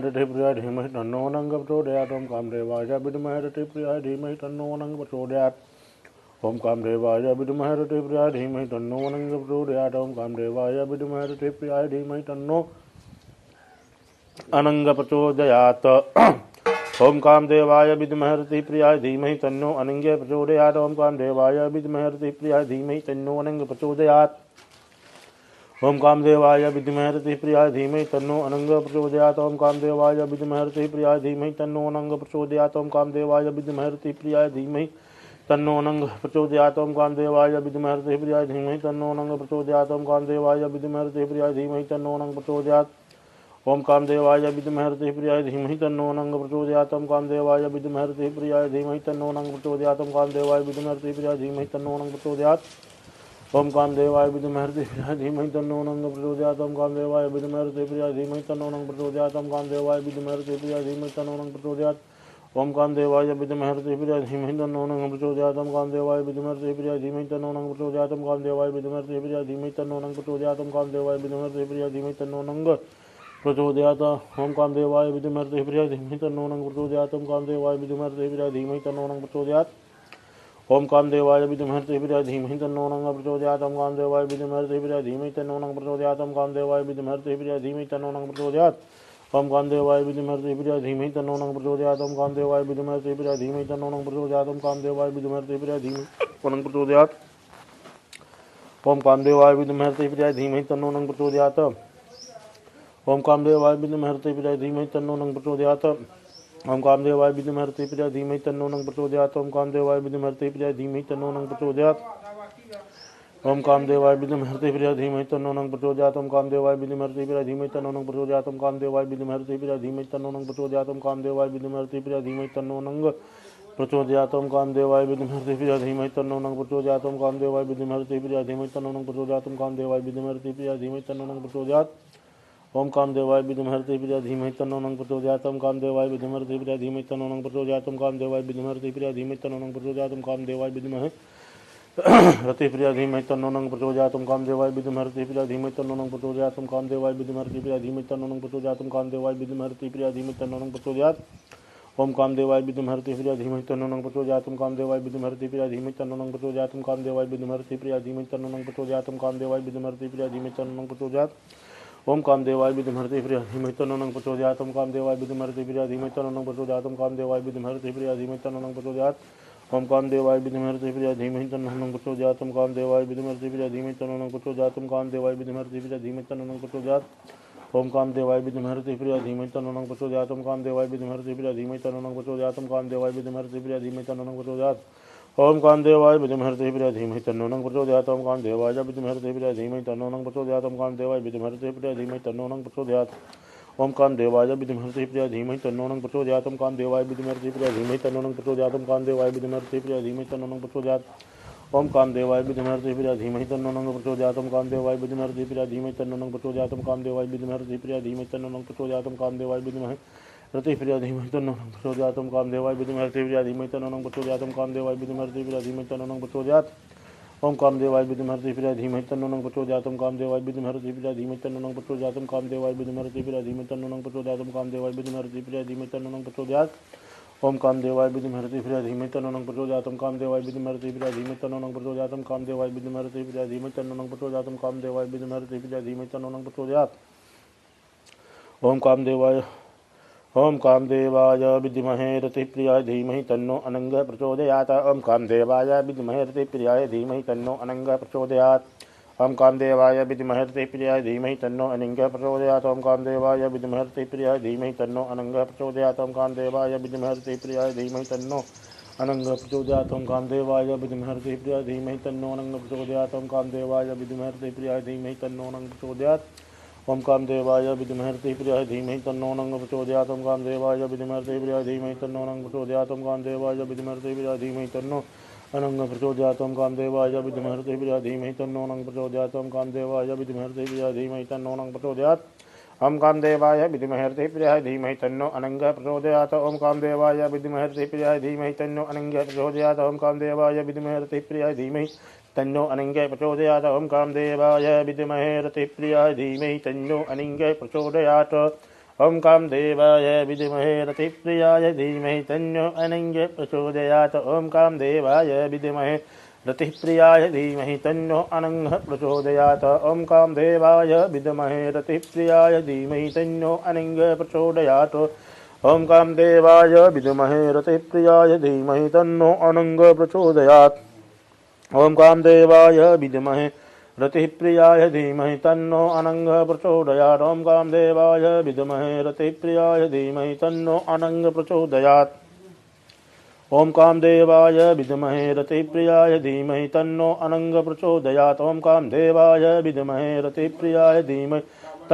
धीमहि तन्नो अनंग प्रचोदयात्। ओम कामदेवाय विद्महे रतिप्रियाय धीमहि तन्नो अनंग प्रचोदयात्। ओम कामदेवाय विद्महे रतिप्रियाय धीमहि तन्नो अनंग प्रचोदयात्। ओम कामदेवाय विद्महे रतिप्रियाय धीमहि तन्नो अनंग प्रचोदयात्। ओम कामदेवाय विद्महे रतिप्रियाय धीमहि तन्नो अनंग प्रचोदयात्। ओम कामदेवाय विद्महे रतिप्रियाय धीमहि तन्नो अनंग प्रचोदयात्। ओम कामदेवाय विद्महे रतिप्रियाय धीमहि तन्नो अनंग प्रचोदयात्। ओम कामदेवाय विद्महे रतिप्रियाय धीमहि तन्नो अनंग प्रचोदयात्। ओम कामदेवाय विद्महे रतिप्रियाय धीमहि तन्नो अनंग प्रचोदयात्। ओम कामदेवाय विद्महे रतिप्रियाय धीमहि तन्नो अनंग प्रचोदयात्। ओम कामदेवाय विद्महे रतिप्रियाय धीमहि तन्नो अनंग प्रचोदयात्। ओम कामदेवाय विद्महे रतिप्रियाय धीमहि तन्नो अनंग प्रचोदयात्। ओम कामदेवाय विद्महे रतिप्रियाय धीमहि तन्नो अनंग प्रचोदयात्। ओम कामदेवाय विद्महे रतिप्रियाय धीमहि तन्नो अनंग प्रचोदयात्। ओम कामदेवाय विद्महे रतिप्रियाय धीमहि तन्नो अनंग प्रचोदयात्। ओम कामदेवाय विद्महे रतिप्रियाय धीमहि तन्नो अनंग प्रचोदयात्। ओम कामदेवाय विद्महे रतिप्रियाय धीमहि तन्नो अनंग प्रचोदयात्। ओम कामदेवाय विद्महे रतिप्रियाय धीमहि तन्नो अनंग प्रचोदयात्। ओम कामदेवाय विद्महे रतिप्रियाय धीमहि तन्नो अनंग प्रचोदयात्। ओम कामदेवाय विद्महे रतिप्रियाय धीमहि तन्नो अनंग प्रचोदयात्। ओम कामदेवाय विद्महे रतिप्रियाय धीमहि तन्नो अनंग प्रचोदयात्। ओम कामदेवाय विद्महे रतिप्रियाय धीमहि तन्नो अनंग प्रचोदयात्। ओम कामदेवाय विद्महे रतिप्रियाय धीमहि तन्नो अनंग प्रचोदयात्। ओम कामदेवाय विद्महे रतिप्रियाय धीमहि तन्नो अनंग प्रचोदयात्। ओम कामदेवाय विद्महे रतिप्रियाय धीमहि अनंग प्रचोदयात्। ओम कामदेवाय विद्महे रतिप्रियाय धीमहि तन्नो अनंग प्रचोदयात्। ओम कामदेवाय विद्महे रतिप्रियाय धीमहि तन्नो अनंग प्रचोदयात्। ओम कामदेवाय विद्महे रतिप्रियाय धीमहि तन्नो अनंग प्रचोदयात्। ओम कामदेवाय विद्महे रतिप्रियाय धीमहि तन्नो अनंग प्रचोदयात्। ओम कामदेवाय विद्महे रतिप्रियाय धीमहि तन्नो अनंग प्रचोदयात्। ओम कामदेवाय विद्महे रतिप्रियाय धीमहि तन्नो अनंग प्रचोदयात्। ओम कामदेवाय विद्महे रतिप्रियाय धीमहि तन्नो अनंग प्रचोदयात्। ओम कामदेवाय विद्महे रतिप्रियाय धीमहि तन्नो अनंग प्रचोदयात्। ओम कामदेवाय विद्महे प्रिया धीमहि तन्नो नः प्रचोदयात्। ओम कामदेवाय विद्महे प्रिया धीमहि तन्नो नः प्रचोदयात्। ओम कामदेवाय विद्महे प्रिया धीमहि तन्नो नः प्रचोदयात्। ओम कामदेवाय विद्महे प्रिया धीमहि तन्नो नः प्रचोदयात्। ओम कामदेवाय विद्महे प्रिया धीमहि तन्नो नः प्रचोदयात्। ओम कामदेवाय विद्महे प्रिया धीमहि तन्नो नः प्रचोदयात्। ओम कामदेवाय विद्महे प्रिया धीमहि तन्नो नः प्रचोदयात्। ओम कामदेवाय विद्महे प्रिया धीमहि तन्नो नः प्रचोदयात्। ओम कामदेवाय विद्महे प्रिया धीमहि तन्नो नः प्रचोदयात्। ओम कामदेवाय विद्महे प्रिया धीमहि तन्नो नः प्रचोदयात्। ओम कामदेवाय विद्महे प्रिया धीमहि तन्नो नः प्रचोदयात्। ओम कामदेवाय विद्महे प्रिया धीमहि तन्नो नः प्रचोदयात्। ओम कामदेवाय विद्महे प्रिया धीमहि तन्नो नः प्रचोदयात्। ओम कामदेवाय विद्महे प्रिया धीमहि तन्नो नः प्रचोदयात्। ओम कामदेवाय विद्महे प्रिया धीमहि तन्नो नः प्रचोदयात्। ओम कामदेवाय विद्महे प्रिया धीमहि तन्नो नः प्रचोदयात्। ओम कामदेवाय विद्महे प्रिया धीमहि तन्नो नः प्रचोदयात्। ओम कामदेवाय विद्महे प्रिया धीमहि तन्नो नः प्रचोदयात्। ओम कामदेवाय विद्महे प्रिया धीमहि तन्नो नः प्रचोदयात्। ओम कामदेवाय विद्महे प्रिया धीमहि तन्नो नः प्रचोदयात्। ओम कामदेवाय विद्महे प्रिया धीमहि तन्नो नः प्रचोदयात्। ओम कामदेवाय विद्महे प्रिया धीमहि तन्नो नः प्रचोदयात्। ओम कामदेवाय विद्महे प्रिया धीमहि तन्नो नः प्रचोदयात्। ओम कामदेवाय विद्महे प्रिया धीमहि तन्नो नः प्रचोदयात्। ओम कामदेवाय विद्महे प्रिया धीमहि तन्नो नः प्रचोदयात्। ओम कामदेवाय विद्महे प्रिया धीमहि तन्नो नः प्रचोदयात्। ओम कामदेवाय विद्महे प्रिया धीमहि तन्नो नः प्रचोदयात्। ओम कामदेवाय विद्महे प्रिया धीमहि तन्नो नः प्रचोदयात्। ओम कामदेवाय विद्महे प्रिया धीमहि तन्नो नः प्रचोदयात्। ओम कामदेवाय विद्महे प्रिया धीमहि तन्नो नः प्रचोदयात्। ओम कामदेवाय विद्महे प्रिया धीमहि तन्नो नः प्रचोदयात्। ओम कामदेवाय विद्महे प्रिया धीमहि तन्नो नः प्रचोदयात्। ओम कामदेवाय विद्महे प्रिया धीमहि तन्नो नः प्रचोदयात्। ओम कामदेवाय विद्महे प्रिया धीमहि तन्नो नः प्रचोदयात्। ओम कामदेवाय विद्महे प्रिया धीमहि तन्नो नः प्रचोदयात्। ओम कामदेवाय विद्महे प्रिया धीमहि तन्नो नः प्रचोदयात्। ओम कामदेवाय विद्महे प्रिया धीमहि तन्नो नः प्रचोदयात्। ओम कामदेवाय विद्महे प्रिया धीमहि तन्नो नः प्रचोदयात्। ओम कामदेवाय विद्महे प्रिया धीमहि तन्नो नः प्रचोदयात्। ओम कामदेवाय विद्महे प्रिया धीमहि तन्नो नः प्रचोदयात्। ओम कामदेवाय विद्महे प्रिया धीमहि तन्नो नः प्रचोदयात्। ओम कामदेवाय विद्महे प्रिया धीमहि तन्नो नः प्रचोदयात्। ओम कामदेवाय विद्महे प्रिया धीमहि तन्नो नः प्रचोदयात्। ओम कामदेवाय ओम कामदेवाय विद्महे रतिप्रियाय धीमहि तन्नो अनंग प्रचोदयात्। ओम कामदेवाय विद्महे रतिप्रियाय धीमहि तन्नो अनंग प्रचोदयात्। ओम कामदेवाय विद्महे रतिप्रियाय धीमहि तन्नो अनंग प्रचोदयात्। ओम कामदेवाय विद्महे रतिप्रियाय धीमहि तन्नो अनंग प्रचोदयात्। ओम कामदेवाय विद्महे रतिप्रियाय धीमहि तन्नो अनंग प्रचोदयात्। ओम कामदेवाय विद्महे रतिप्रियाय धीमहि तन्नो अनंग प्रचोदयात्। ओम कामदेवाय विद्महे रतिप्रियाय धीमहि तन्नो अनंग प्रचोदयात्। ओम कामदेवाय विद्महे रतिप्रियाय धीमहि तन्नो अनंग प्रचोदयात्। ओम कामदेवाय विद्महे रतिप्रियाय धीमहि तन्नो अनंग प्रचोदयात्। ओम कामदेवाय विद्महे रतिप्रियाय धीमहि तन्नो अनंग प्रचोदयात्। ओम कामदेवाय विद्महे रतिप्रियाय धीमहि तन्नो अनंग प्रचोदयात्। ओम कामदेवाय विद्महे रतिप्रियाय धीमहि तन्नो अनंग प्रचोदयात्। ओम कामदेवाय विद्महे रतिप्रियाय धीमहि तन्नो अनंग प्रचोदयात्। ओम कामदेवाय विद्महे रतिप्रियाय धीमहि तन्नो अनंग प्रचोदयात्। ओम कामदेवाय विद्महे रतिप्रियाय धीमहि तन्नो अनंग प्रचोदयात्। ओम कामदेवाय विद्महे रतिप्रियाय धीमहि तन्नो अनंग प्रचोदयात्। ओम कामदेवाय विद्महे रतिप्रियाय धीमहि तन्नो अनंग प्रचोदयात्। ओम कामदेवाय विद्महे रतिप्रियाय धीमहि तन्नो अनंग प्रचोदयात्। ओम कामदेवाय विद्महे रतिप्रियाय धीमहि तन्नो अनंग प्रचोदयात्। ओम कामदेवाय विद्महे रतिप्रियाय धीमहि तन्नो अनंग प्रचोदयात्। ओम कामदेवाय विद्महे रतिप्रियाय धीमहि तन्नो अनंग प्रचोदयात्। ओम कामदेवाय विद्महे रतिप्रियाय धीमहि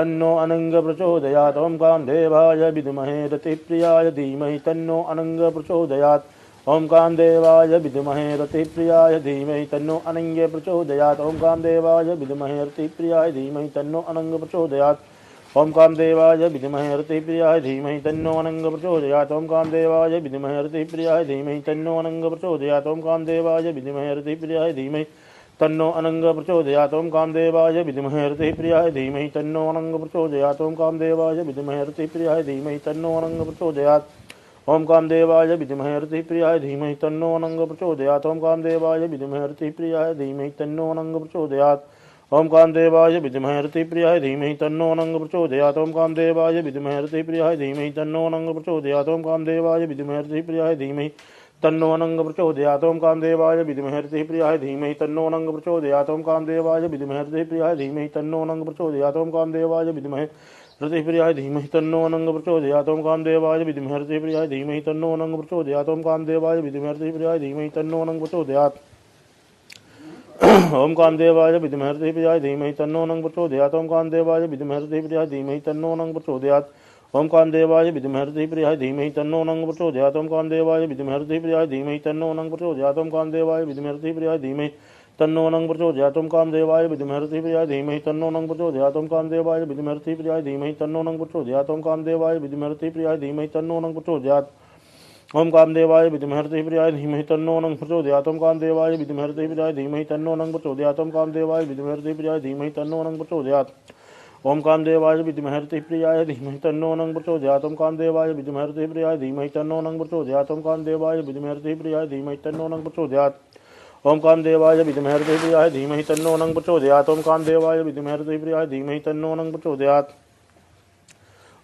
तन्नो अनंग प्रचोदयात्। ओम कामदेवाय विद्महे रतिप्रियाय धीमहि तन्नो अनंग प्रचोदयात्। ओम कामदेवाय विद्महे रतिप्रियाय धीमहि तन्नो अनंग प्रचोदयात्। ओम कामदेवाय विद्महे रतिप्रियाय धीमहि तन्नो अनंग प्रचोदयात्। ओम कामदेवाय विद्महे रतिप्रियाय धीमहि तन्नो अनंग प्रचोदयात्। ओम कामदेवाय विद्महे रतिप्रियाय धीमहि तन्नो अनंग प्रचोदयात्। ओम कामदेवाय विद्महे रतिप्रियाय धीमहि तन्नो अनंग प्रचोदयात्। ओम कामदेवाय विद्महे रतिप्रियाय धीमहि तन्नो अनंग प्रचोदयात्। ओम कामदेवाय विद्महे रतिप्रियाय धीमहि तन्नो अनंग प्रचोदयात्। ओम कामदेवाय विद्महे रतिप्रियाय धीमहि तन्नो अनंग प्रचोदयात्। ओम कामदेवाय विद्महे रतिप्रियाय धीमहि तन्नो अनंग प्रचोदयात्। ओम कामदेवाय विद्महे रतिप्रियाय धीमहि तन्नो अनंग प्रचोदयात्। ओम कामदेवाय विद्महे रतिप्रियाय धीमहि तन्नो अनंग प्रचोदयात्। ओम कामदेवाय विद्महे रतिप्रियाय धीमहि तन्नो अनंग प्रचोदयात्। ओम कामदेवाय विद्महे रतिप्रियाय धीमहि तन्नो अनंग प्रचोदयात्। ओम कामदेवाय विद्महे रतिप्रियाय धीमहि तन्नो अनंग प्रचोदयात्। ओम कामदेवाय विद्महे रतिप्रियाय धीमहि तन्नो अनंग प्रचोदयात्। ओम कामदेवाय विद्महे रतिप्रियाय धीमहि तन्नो अनंग प्रचोदयात्। ओम कामदेवाय विद्महे रतिप्रियाय धीमहि तन्नो अनंग प्रचोदयात्। ओम कामदेवाय विद्महे रतिप्रियाय धीमहि तन्नो अनंग प्रचोदयात्। ओम कामदेवाय विद्महे रतिप्रियाय धीमहि तन्नो अनंग प्रचोदयात्। ओम कामदेवाय विद्महे रतिप्रियाय धीमहि तन्नो अनंग प्रचोदयात्। ओम कामदेवाय विद्महे रतिप्रियाय धीमहि तन्नो अनंग प्रचोदयात्। ओम कामदेवाय विद्महे रतिप्रियाय धीमहि तन्नो नंग प्रचोदयात्। ओम कामदेवाय विद्महे रतिप्रियाय धीमहि तन्नो नंग प्रचोदयात्। ओम कामदेवाय विद्महे रतिप्रियाय धीमहि तन्नो नंग प्रचोदयात्। ओम कामदेवाय विद्महे रतिप्रियाय धीमहि तन्नो नंग प्रचोदयात्। ओम कामदेवाय विद्महे रतिप्रियाय धीमहि तन्नो नंग प्रचोदयात्। ओम कामदेवाय विद्महे रतिप्रियाय धीमहि तन्नो नंग प्रचोदयात्। ओम कामदेवाय विद्महे रतिप्रियाय धीमहि तन्नो नंग प्रचोदयात्। ओम कामदेवाय विद्महे रतिप्रियाय धीमहि तन्नो नंग प्रचोदयात्। ओम कामदेवाय विद्महे रतिप्रियाय धीमहि तन्नो नंग प्रचोदयात्। ओम कामदेवाय विद्महे रतिप्रियाय धीमहि तन्नो नंग प्रचोदयात्। ओम कामदेवाय विद्महे रतिप्रियाय धीमहि तन्नो नंग प्रचोदयात्। ओम कामदेवाय विद्महे रतिप्रियाय धीमहि तन्नो नंग प्रचोदयात्।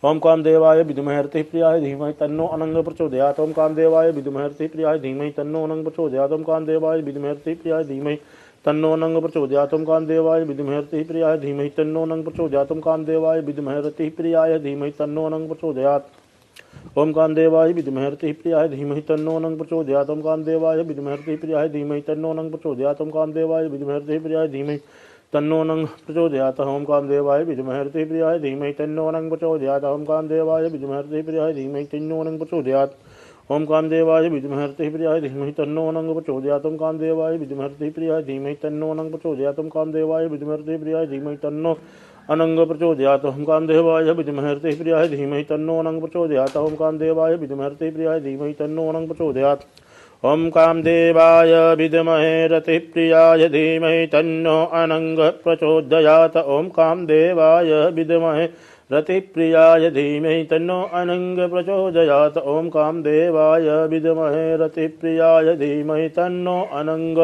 ओम कामदेवाय विद्महे रतिप्रियाय धीमहि तन्नो नंग प्रचोदयात्। ओम कामदेवाय विद्महे रतिप्रियाय धीमहि तन्नो नंग प्रचोदयात्। ओम कामदेवाय विद्महे रतिप्रियाय धीमहि तन्नो अनंग प्रचोदयात्। ओम कामदेवाय विद्महे रतिप्रियाय धीमहि तन्नो अनंग प्रचोदयात्। ओम कामदेवाय विद्महे रतिप्रियाय धीमहि तन्नो अनंग प्रचोदयात्। ओम कामदेवाय विद्महे रतिप्रियाय धीमहि तन्नो अनंग प्रचोदयात्। ओम कामदेवाय विद्महे रतिप्रियाय धीमहि तन्नो अनंग प्रचोदयात्। ओम कामदेवाय विद्महे रतिप्रियाय धीमहि तन्नो अनंग प्रचोदयात्। ओम कामदेवाय विद्महे रतिप्रियाय धीमहि तन्नो अनंग प्रचोदयात्। ओम कामदेवाय विद्महे रतिप्रियाय धीमहि तन्नो नंग प्रचोदयात्। ओम कामदेवाय विद्महे रतिप्रियाय धीमहि तन्नो नंग प्रचोदयात्। ओम कामदेवाय विद्महे रतिप्रियाय धीमहि तन्नो नंग प्रचोदयात्। ओम कामदेवाय विद्महे रतिप्रियाय धीमहि तन्नो नंग प्रचोदयात्। ओम कामदेवाय विद्महे रतिप्रियाय धीमहि तन्नो नंग प्रचोदयात्। ओम कामदेवाय विद्महे रतिप्रियाय धीमहि तन्नो अनंग प्रचोदयात्। ओम कामदेवाय विद्महे रतिप्रियाय धीमहि तन्नो अनंग प्रचोदयात्। ओम कामदेवाय विद्महे रतिप्रियाय धीमहि तन्नो अनंग प्रचोदयात्। ओम कामदेवाय विद्महे रतिप्रियाय धीमहि तन्नो अनंग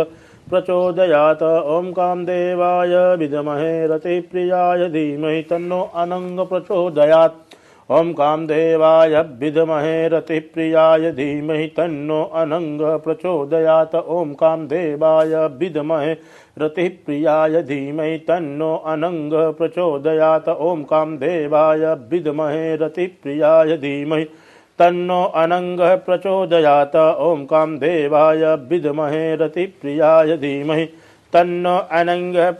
प्रचोदयात्। ओम कामदेवाय विद्महे रतिप्रियाय धीमहि तन्नो अनंग प्रचोदयात्। ओम कामदेवाय विद्महे रतिप्रियाय धीमहि तन्नो अनंग प्रचोदयात्। ओम कामदेवाय विद्महे रतिप्रियाय धीमहि तन्नो अनंग प्रचोदयात्। ओम कामदेवाय विद्महे रतिप्रियाय धीमहि तन्नो अनंग प्रचोदयात्। ओम कामदेवाय विद्महे रतिप्रियाय धीमहि तन्नो अनंग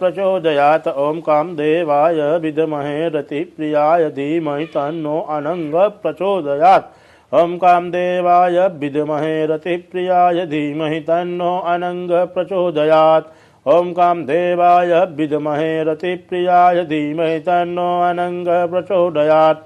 प्रचोदयात्। ओम कामदेवाय विद्महे रतिप्रियाय धीमहि तन्नो अनंग प्रचोदयात्। ओम कामदेवाय विद्महे रतिप्रियाय धीमहि तन्नो अनंग प्रचोदयात्। ओम कामदेवाय विद्महे रतिप्रियाय धीमहि तन्नो अनंग प्रचोदयात्। ओम कामदेवाय विद्महे रतिप्रियाय धीमहि तन्नो अनंग प्रचोदयात्।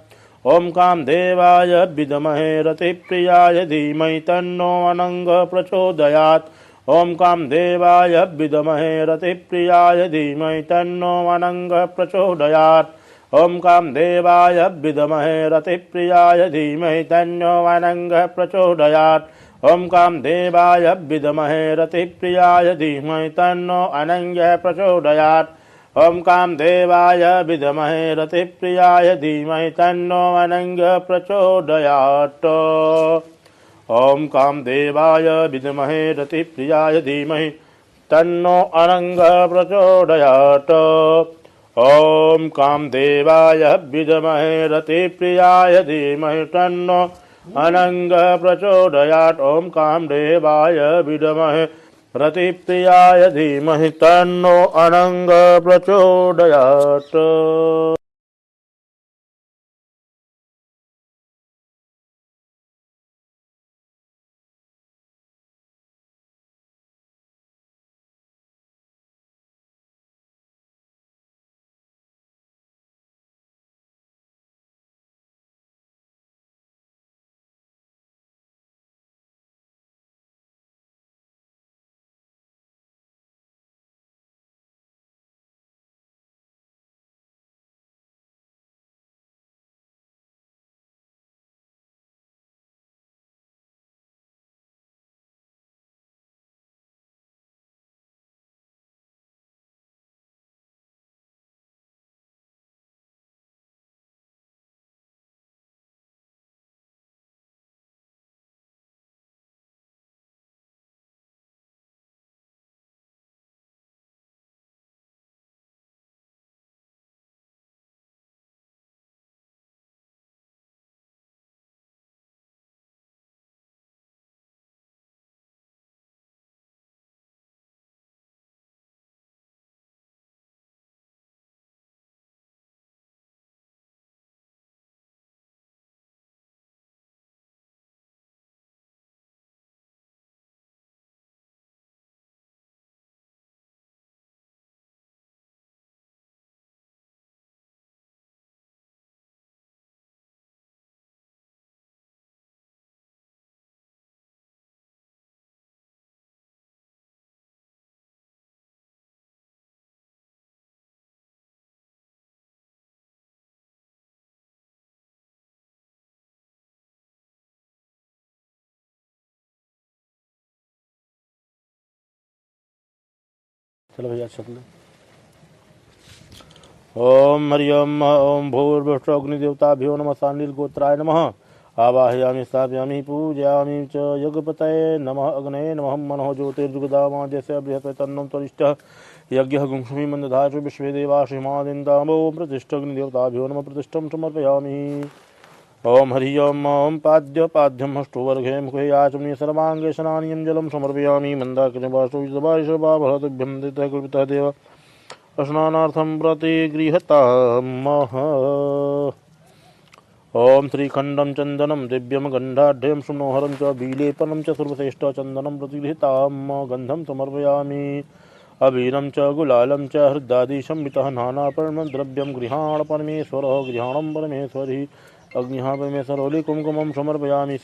ओम कामदेवाय विद्महे रतिप्रियाय धीमहि तन्नो अनंग प्रचोदयात्। ओम कामदेवाय विद्महे रतिप्रियाय धीमहि तन्नो अनंग प्रचोदयात्। ओम कामदेवाय विद्महे रतिप्रियाय धीमहि तन्नो अनंग प्रचोदयात्। ओम कामदेवाय विद्महे रतिप्रियाय धीमहि तन्नो अनंग प्रचोदयात्। ओम कामदेवाय विद्महे रतिप्रियाय धीमहि तन्नो अनंग प्रचोदयात्। ओम कामदेवाय विद्महे रतिप्रियाय धीमहि तन्नो अनंग प्रचोदयात्। ओम कामदेवाय विद्महे रतिप्रियाय धीमहि तन्नो अनंग प्रचोदयात्। ओम कामदेवाय विद्महे रतिप्रियाय धीमहि तन्नो अनंग प्रचोदयात्। ओम कामदेवाय विद्महे रतिप्रियाय धीमहि तन्नो अनंग प्रचोदयात्। चलो भैया चल। ओम हरि ओम भूर्भुवस्सुरग्निदेवताभ्यो नमः सानिलगोत्राय नमः आवाहयामि स्थापयामि पूजयामि च यज्ञपतये नमः अग्नये नमः मनः ज्योतिर्जुगदामाद्यस्य बृहत्तन्नं त्वरिष्ठः यज्ञः गुंसुमि मन्दधातु विश्वे देवाश्रीमादिन्दामो प्रतिष्ठग्निदेवताभ्यो नमः प्रतिष्ठं समर्पयामि। ओम हरि ओम पाद्यं हष्टोवर्घे मुखे याचमनीय सर्वांगे स्नानीयं जलं समर्पयामि मन्दाकिनीवासुभ्यं दितः देव स्नानार्थं प्रतिगृहतामः। ओम श्रीखंडं चंदनं दिव्यं गंधाढ्यं सुमनोहरं च विलेपनं च सर्वश्रेष्ठ चंदनं प्रतिगृहीतां गंधं समर्पयामि। अबीरं च गुलालं च हृदादिशंवितः नानापर्णद्रव्यं गृहाण परमेश्वरः गृहाणं परमेश्वरी अग्निः परमेश्वरोली कुंकुमं समर्पयामि।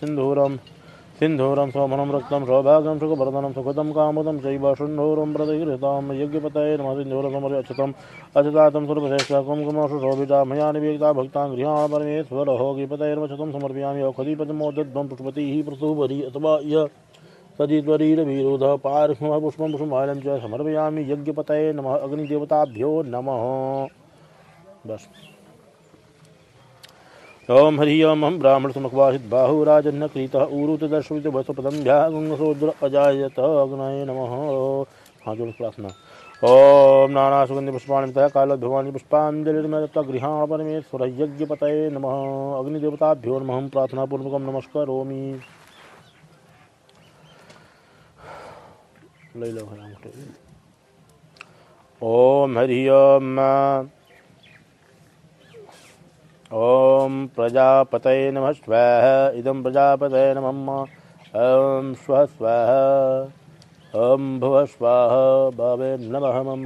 सिंधूरं सौमनं रक्तं सौभाग्यं सुखवर्धनं सुखदं कामुदं चैव सिंधूरं प्रतिगृहीतां यज्ञपतये नमः। सिंधूरं समर्पयामि अचतातं सर्वश्रेष्ठ कुंकुमं सुशोभिता मया निवेदिता भक्तां गृहाण परमेश्वरः गृहपतये नमः। शतं समर्पयामि औषधिपद्मोदध्वं पुष्पतिः प्रसूवरी अथवा यः सजित्वरीरविरोधः पार्श्वः पुष्पं पुष्पमाल्यं च समर्पयामि यज्ञपतये नमः। अग्निदेवताभ्यो नमः। बस। ओम हरि ओम ब्राह्मण सुमुखवासित बाहुराजन्न क्रीतः ऊरुतदर्शवित वसुपदम्भ्या गुंगसोद्र अजायत अग्नये नमः। हाँ जो प्रार्थना। ओम नाना सुगंधि पुष्पाणितः कालोद्भवानि पुष्पाञ्जलिर्मयत्वा गृहाण परमेश्वर यज्ञपतये नमः। अग्निदेवताभ्यो नमः प्रार्थना पूर्वकं नमस्करोमि। ओम हरि ओम ओम प्रजापतये नमः स्वाहा इदं प्रजापतये नमः। ओम स्वः स्वाहा ओम भुवः स्वाहा भावे नमः मम।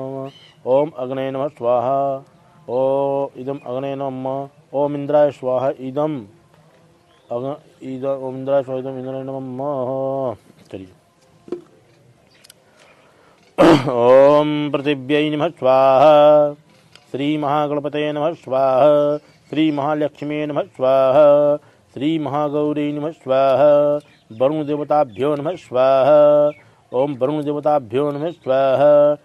ओम अग्नये नमः स्वाहा ओ इदं अग्नये नमः। ओम इंद्राय स्वाहा इदं ओम इंद्राय स्वाहा इदं इंद्राय नमः। चलिए। ओम पृथिव्यै नमः स्वाहा श्री महागणपतये नमः स्वाहा श्री महालक्ष्मी नमः स्वाहा श्री महागौरी नमः स्वाहा वरुण देवताभ्यो नमः स्वाहा ओम वरुण देवताभ्यो नमः स्वाहा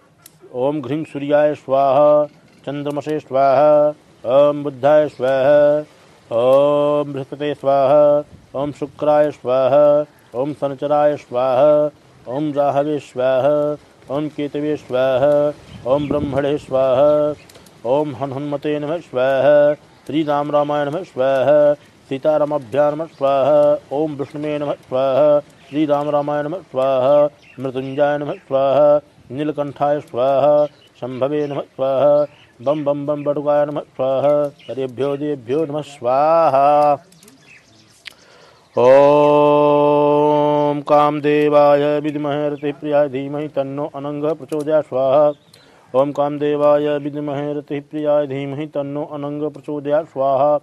ओम घ्रीं सूर्याय स्वाहा चंद्रमसे स्वाहा ओम बुद्धाय स्वाहा ओम बृहस्पते स्वाहा ओम शुक्राय स्वाहा ओम शनिचराय स्वाहा ओम राहवे स्वाहा ओम केतवे स्वाहा ओम ब्रह्मणे स्वाहा ओम हनुमते नमः स्वाहा श्री राम रामाय नमः स्वाहा सीतारामाभ्यां नमः स्वाहा ओम विष्णुवे नमः स्वाहा श्री राम रामाय नमः स्वाहा मृत्युंजय नमः स्वाहा नीलकंठाय स्वाहा शंभवे नमः स्वाहा बम बम बम बटुकाय नमः स्वाहा हरेभ्यो देभ्यो नमः स्वाहा। ओम कामदेवाय विद्महे रतिप्रियाय धीमहि तन्नो अनंगः प्रचोदयात् स्वाहा। ओम कामदेवाय विद्महे रतिप्रियाय धीमहि तन्नो अनंग प्रचोदयात् स्वाहा।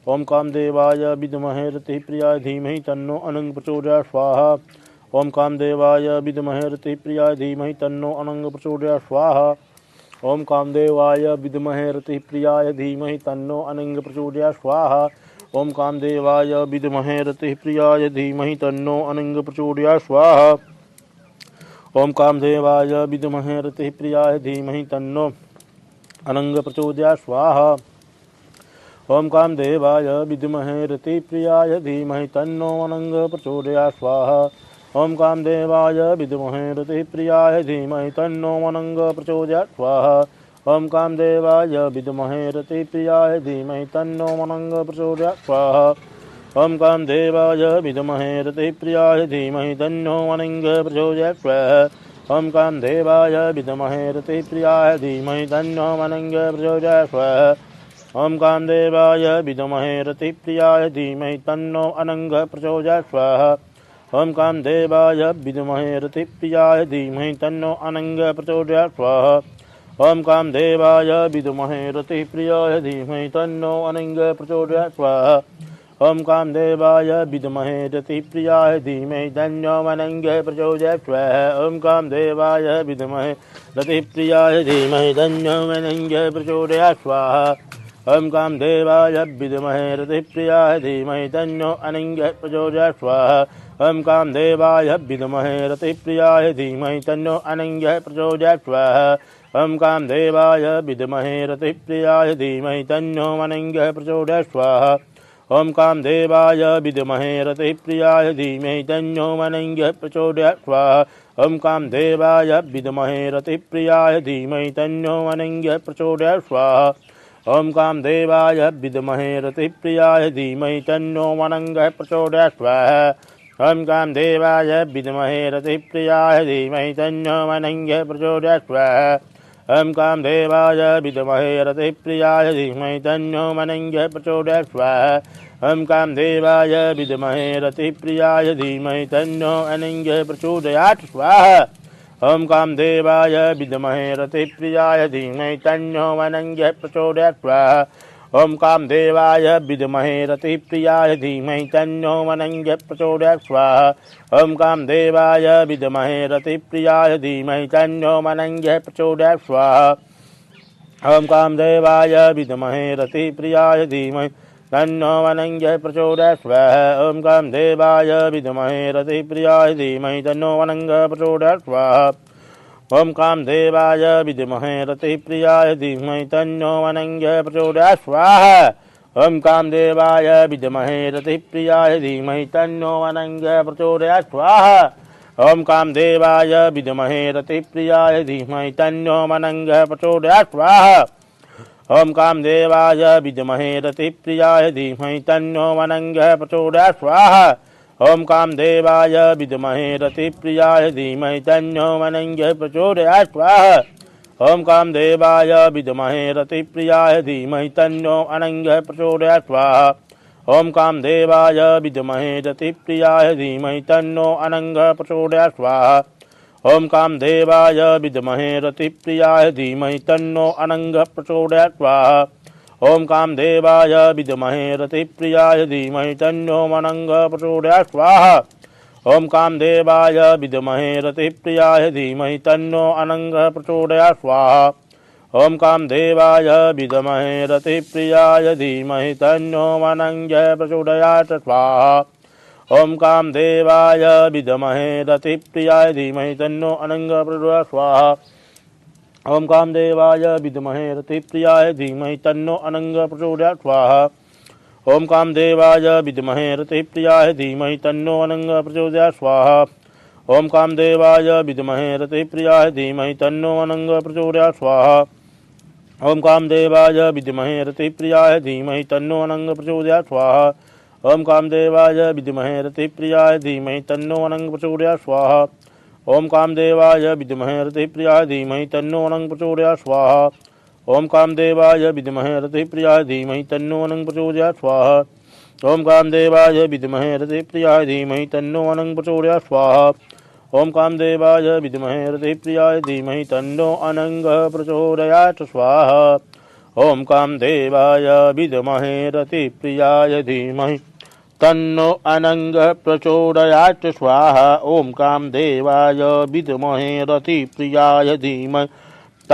ओम कामदेवाय विद्महे रतिप्रियाय धीमहि तन्नो अनंग प्रचोदयात् स्वाहा। ओम कामदेवाय विद्महे रतिप्रियाय धीमहि तन्नो अनंग प्रचोदयात् स्वाहा। ओम कामदेवाय विद्महे रतिप्रियाय धीमहि तन्नो अनंग प्रचोदयात् स्वाहा। ओम कामदेवाय विद्महे रतिप्रियाय धीमहि तन्नो अनंग प्रचोदयात् स्वाहा। ओम कामदेवाय विद्महे रतिप्रियाय धीमहि तन्नो अनंग प्रचोदयात् स्वाहा। ओम कामदेवाय विद्महे रतिप्रियाय धीमहि तन्नो अनंग प्रचोदयात् स्वाहा। ओम कामदेवाय विद्महे रतिप्रियाय धीमहि तन्नो अनंग प्रचोदयात् स्वाहा। ओम कामदेवाय विद्महे रतिप्रियाय धीमहि तन्नो अनंग प्रचोदयात् स्वाहा। ओम कामदेवाय विद्महे रतिप्रियाय धीमहि तन्नो अनंग प्रचोदयात् स्वाहा। ओम कामदेवाय विद्महे रतिप्रियाय धीमहि तन्नो अनंग प्रचोदयात् स्वाहा। ओम कामदेवाय विद्महे रतिप्रियाय धीमहि तन्नो अनंग प्रचोदयात् स्वाहा। ओम कामदेवाय विद्महे रतिप्रियाय धीमहि तन्नो अनंग प्रचोदयात् स्वाहा। ओम कामदेवाय विद्महे रतिप्रियाय धीमहि तन्नो अनंग प्रचोदयात् स्वाहा। ओम कामदेवाय विद्महे रतिप्रियाय धीमहि तन्नो अनंग प्रचोदयात् स्वाहा। ओम कामदेवाय विद्महे रतिप्रियाय धीमहि तन्नो अनंग प्रचोदयात् स्वाहा। ओम कामदेवाय विद्महे रतिप्रियाय धीमहि तन्नो अनङ्गः प्रचोदयात् स्वाहा ओम कामदेवाय विद्महे रतिप्रियाय धीमहि तन्नो अनङ्गः प्रचोदयात् स्वाहा ओम कामदेवाय विद्महे रतिप्रियाय धीमहि तन्नो अनङ्गः प्रचोदयात् स्वाहा ओम कामदेवाय विद्महे रतिप्रियाय धीमहि तन्नो अनङ्गः प्रचोदयात् स्वाहा ओम कामदेवाय विद्महे रतिप्रियाय धीमहि तन्नो अनङ्गः प्रचोदयात् स्वाहा ओम कामदेवाय विद्महे रतिप्रियाय धीमहि तन्नो अनङ्गः प्रचोदयात् स्वाहा ओम कामदेवाय विद्महे रतिप्रियाय धीमहि तन्नो अनङ्गः प्रचोदयात् स्वाहा ओम कामदेवाय विद्महे रतिप्रियाय धीमहि तन्नो अनङ्गः प्रचोदयात् स्वाहा ओम कामदेवाय विद्महे रतिप्रियाय धीमहि तन्नो अनङ्गः प्रचोदयात् स्वाहा ओम कामदेवाय विद्महे रतिप्रियाय धीमहि तन्नो अनङ्गः प्रचोदयात् स्वाहा ओम कामदेवाय विद्महे रतिप्रियाय धीमहि तन्नो अनङ्गः प्रचोदयात् स्वाहा ओम कामदेवाय विद्महे रतिप्रियाय धीमहि तन्नो अनङ्गः प्रचोदयात् स्वाहा ओम कामदेवाय विद्महे रतिप्रियाय धीमहि तन्नो अनङ्गः प्रचोदयात् स्वाहा ओम कामदेवाय विद्महे रतिप्रियाय धीमहि तन्नो अनङ्गः प्रचोदयात् स्वाहा ओम कामदेवाय विद्महे रतिप्रियाय धीमहि तन्नो अनङ्गः प्रचोदयात् स्वाहा ओम कामदेवाय विद्महे रतिप्रियाय धीमहि तन्नो अनङ्गः प्रचोदयात् स्वाहा ओम कामदेवाय विद्महे रतिप्रियाय धीमहि तन्नो अनङ्गः प्रचोदयात् स्वाहा ओम कामदेवाय विद्महे रतिप्रियाय धीमहि तन्नो अनङ्गः प्रचोदयात् स्वाहा ओम कामदेवाय विद्महे रतिप्रियाय धीमहि तन्नो अनङ्गः प्रचोदयात् स्वाहा ओम कामदेवाय विद्महे रतिप्रियाय धीमहि तन्नो अनङ्गः प्रचोदयात् स्वाहा ओम कामदेवाय विद्महे रतिप्रियाय धीमहि तन्नो अनङ्गः प्रचोदयात् स्वाहा ओम कामदेवाय विद्महे रतिप्रियाय धीमहि तन्नो अनङ्गः प्रचोदयात् स्वाहा ओम कामदेवाय विद्महे रतिप्रियाय धीमहि तन्नो अनङ्गः प्रचोदयात् स्वाहा ओम कामदेवाय विद्महे रतिप्रियाय धीमहि तन्नो अनङ्गः प्रचोदयात् स्वाहा ओम कामदेवाय विद्महे रतिप्रियाय धीमहि तन्नो अनङ्गः प्रचोदयात् स्वाहा ओम कामदेवाय विद्महे रतिप्रियाय धीमहि तन्नो अनङ्गः प्रचोदयात् स्वाहा ओम कामदेवाय विद्महे रतिप्रियाय धीमहि तन्नो अनङ्गः प्रचोदयात् स्वाहा ओम कामदेवाय विद्महे रतिप्रियाय धीमहि तन्नो अनङ्गः प्रचोदयात् स्वाहा ओम कामदेवाय विद्महे रतिप्रियाय धीमहि तन्नो अनङ्गः प्रचोदयात् स्वाहा ओम कामदेवाय विद्महे रतिप्रियाय धीमहि तन्नो अनङ्गः प्रचोदयात् स्वाहा ओम कामदेवाय विद्महे रतिप्रियाय धीमहि तन्नो अनङ्गः प्रचोदयात् स्वाहा ओम कामदेवाय विद्महे रतिप्रियाय धीमहि तन्नो अनङ्गः प्रचोदयात् स्वाहा ओम कामदेवाय विद्महे रतिप्रियाय धीमहि तन्नो अनङ्गः प्रचोदयात् स्वाहा ओम कामदेवाय विद्महे रतिप्रियाय धीमहि तन्नो अनङ्गः प्रचोदयात् स्वाहा ओम कामदेवाय विद्महे रतिप्रियाय धीमहि तन्नो अनङ्गः प्रचोदयात् स्वाहा ओम कामदेवाय विद्महे रतिप्रियाय धीमहि तन्नो अनङ्गः प्रचोदयात् स्वाहा ओम कामदेवाय विद्महे रतिप्रियाय धीमहि तन्नो अनङ्गः प्रचोदयात् स्वाहा ओम कामदेवाय विद्महे रतिप्रियाय धीमहि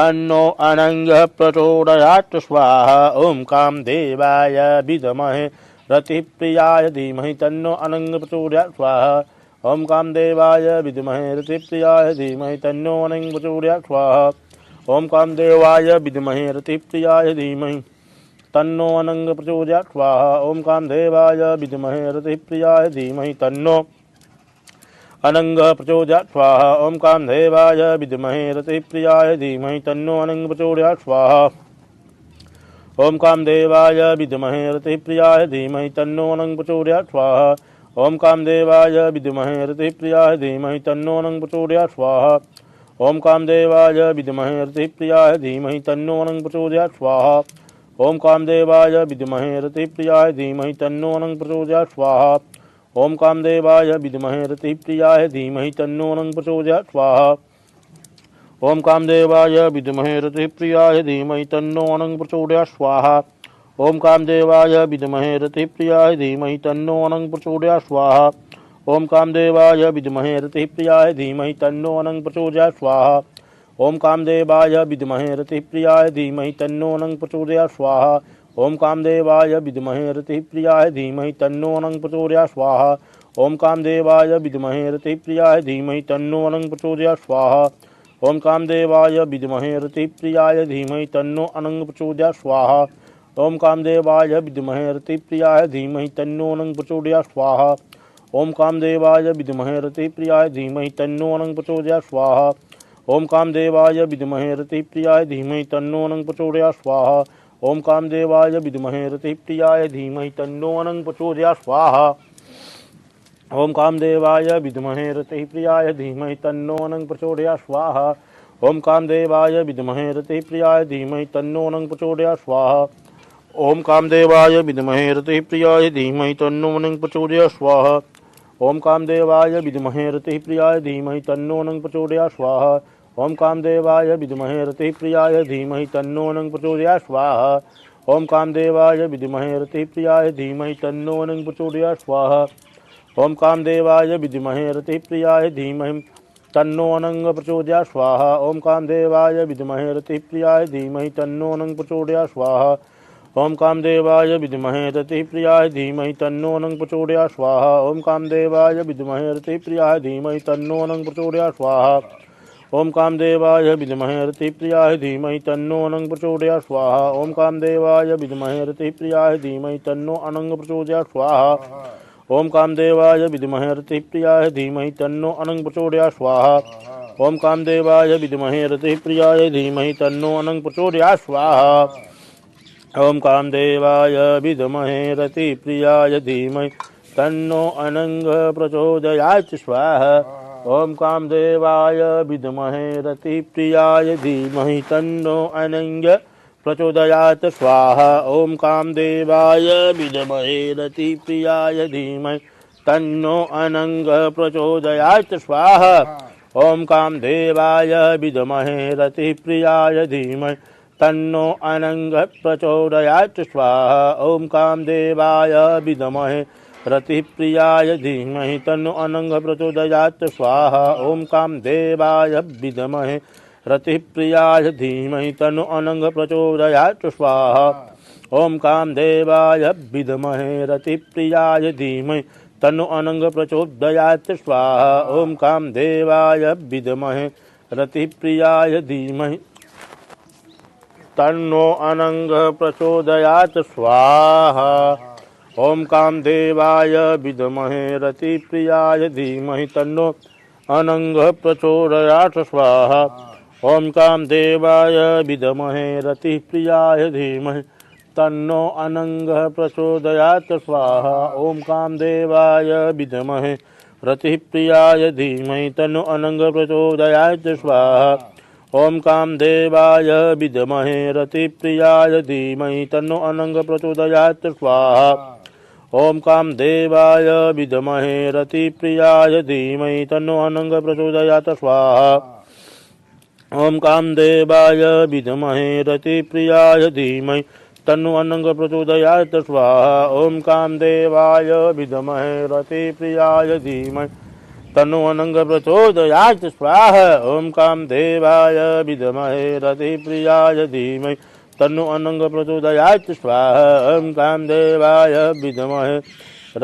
तन्नो अनङ्गः प्रचोदयात् स्वाहा ओम कामदेवाय विद्महे रतिप्रियाय धीमहि तन्नो अनङ्गः प्रचोदयात् स्वाहा ओम कामदेवाय विद्महे रतिप्रियाय धीमहि तन्नो अनङ्गः प्रचोदयात् स्वाहा ओम कामदेवाय विद्महे रतिप्रियाय धीमहि तन्नो अनङ्गः प्रचोदयात् स्वाहा ओम कामदेवाय विद्महे रतिप्रियाय धीमहि तन्नो अनङ्गः प्रचोदयात् स्वाहा ओम कामदेवाय विद्महे रतिप्रियाय धीमहि तन्नो अनङ्गः प्रचोदयात् स्वाहा ओम कामदेवाय विद्महे रतिप्रियाय धीमहि तन्नो अनङ्गः प्रचोदयात् स्वाहा ओम कामदेवाय विद्महे रतिप्रियाय धीमहि तन्नो अनङ्गः प्रचोदयात् स्वाहा ओम कामदेवाय विद्महे रतिप्रियाय धीमहि तन्नो अनङ्गः प्रचोदयात् स्वाहा ओम कामदेवाय विद्महे रतिप्रियाय धीमहि तन्नो अनङ्गः प्रचोदयात् स्वाहा ओम कामदेवाय विद्महे रतिप्रियाय धीमहि तन्नो अनङ्गः प्रचोदयात् स्वाहा ओम कामदेवाय विद्महे रतिप्रियाय धीमहि तन्नो अनङ्गः प्रचोदयात् स्वाहा ओम कामदेवाय विद्महे रतिप्रियाय धीमहि तन्नो अनङ्गः प्रचोदयात् स्वाहा ओम कामदेवाय विद्महे रतिप्रियाय धीमहि तन्नो अनङ्गः प्रचोदयात् स्वाहा ओम कामदेवाय विद्महे रतिप्रियाय धीमहि तन्नो अनंग प्रचोदयात् स्वाहा। ओम कामदेवाय विद्महे रतिप्रियाय धीमहि तन्नो अनंग प्रचोदयात् स्वाहा। ओम कामदेवाय विद्महे रतिप्रियाय धीमहि तन्नो अनंग प्रचोदयात् स्वाहा। ओम कामदेवाय विद्महे रतिप्रियाय धीमहि तन्नो अनंग प्रचोदयात् स्वाहा। ओम कामदेवाय विद्महे रतिप्रियाय धीमहि तन्नो अनंग प्रचोदयात् स्वाहा। ओम कामदेवाय विद्महे रतिप्रियाय धीमहि तन्नो अनंग प्रचोदयात् स्वाहा। ओम कामदेवाय विद्महे रतिप्रियाय धीमहि तन्नो अनंग प्रचोदयात् स्वाहा। ओम कामदेवाय विद्महे रतिप्रियाय धीमहि तन्नो अनंग प्रचोदयात् स्वाहा। ओम कामदेवाय विद्महे रतिप्रियाय धीमहि तन्नो अनंग प्रचोदयात् स्वाहा। ओम कामदेवाय विद्महे रतिप्रियाय धीमहि तन्नो अनंग प्रचोदयात् स्वाहा। ओम कामदेवाय विद्महे रतिप्रियाय धीमहि तन्नो अनंग प्रचोदयात् स्वाहा। ओम कामदेवाय विद्महे रतिप्रियाय धीमहि तन्नो अनंग प्रचोदयात् स्वाहा। ओम कामदेवाय विद्महे रतिप्रियाय धीमहि तन्नो अनंग प्रचोदयात् स्वाहा। ओम कामदेवाय विद्महे रतिप्रियाय धीमहि तन्नो अनंग प्रचोदयात् स्वाहा। ओम कामदेवाय विद्महे रतिप्रियाय धीमहि तन्नो अनंग प्रचोदयात् स्वाहा। ओम कामदेवाय विद्महे रतिप्रियाय धीमहि तन्नो अनंग प्रचोदयात् स्वाहा। ओम कामदेवाय विद्महे रतिप्रियाय धीमहि तन्नो अनंग प्रचोदयात् स्वाहा। ओम कामदेवाय विद्महे रतिप्रियाय धीमहि तन्नो अनंग प्रचोदयात् स्वाहा। ओम कामदेवाय विद्महे रतिप्रियाय धीमहि तन्नो अनंग प्रचोदयात् स्वाहा। ओम कामदेवाय विद्महे रतिप्रियाय धीमहि तन्नो अनंग प्रचोदयात् स्वाहा। ओम कामदेवाय विद्महे रतिप्रियाय धीमहि तन्नो अनंग प्रचोदयात् स्वाहा। ओम कामदेवाय विद्महे रतिप्रियाय धीमहि तन्नो अनंग प्रचोदयात् स्वाहा। ओम कामदेवाय विद्महे रतिप्रियाय धीमहि तन्नो अनंग प्रचोदयात् स्वाहा। ओम कामदेवाय विद्महे रतिप्रियाय धीमहि तन्नो अनंग प्रचोदयात् स्वाहा। ओम कामदेवाय विद्महे रतिप्रियाय धीमहि तन्नो अनंग प्रचोदयात् स्वाहा। ओम कामदेवाय विद्महे रतिप्रियाय धीमहि तन्नो अनंग प्रचोदयात् स्वाहा। ओम कामदेवाय विद्महे रतिप्रियाय धीमहि तन्नो अनंग प्रचोदयात् स्वाहा। ओम कामदेवाय विद्महे रतिप्रियाय धीमहि तन्नो अनंग प्रचोदयात् स्वाहा। ओम कामदेवाय विद्महे रतिप्रियाय धीमहि तन्नो अनंग प्रचोदयात् स्वाहा। ओम कामदेवाय विद्महे रतिप्रियाय धीमहि तन्नो अनंग प्रचोदयात् स्वाहा। ओम कामदेवाय विद्महे रतिप्रियाय धीमहि तन्नो अनंग प्रचोदयात् स्वाहा। ओम कामदेवाय विद्महे रतिप्रियाय धीमहि तन्नो अनंग प्रचोदयात् स्वाहा। ओम कामदेवाय विद्महे रतिप्रियाय धीमहि तन्नो अनंग प्रचोदयात् स्वाहा। ओम कामदेवाय विद्महे रतिप्रियाय धीमहि तन्नो अनंग प्रचोदयात् स्वाहा। ओम कामदेवाय विद्महे रतिप्रियाय धीमहि तन्नो अनंग प्रचोदयात् स्वाहा। ओम कामदेवाय विद्महे रतिप्रियाय धीमहि तन्नो अनंग प्रचोदयात् स्वाहा। ओम कामदेवाय विद्महे रतिप्रियाय धीमहि तन्नो अनंग प्रचोदयात् स्वाहा। ओम कामदेवाय विद्महे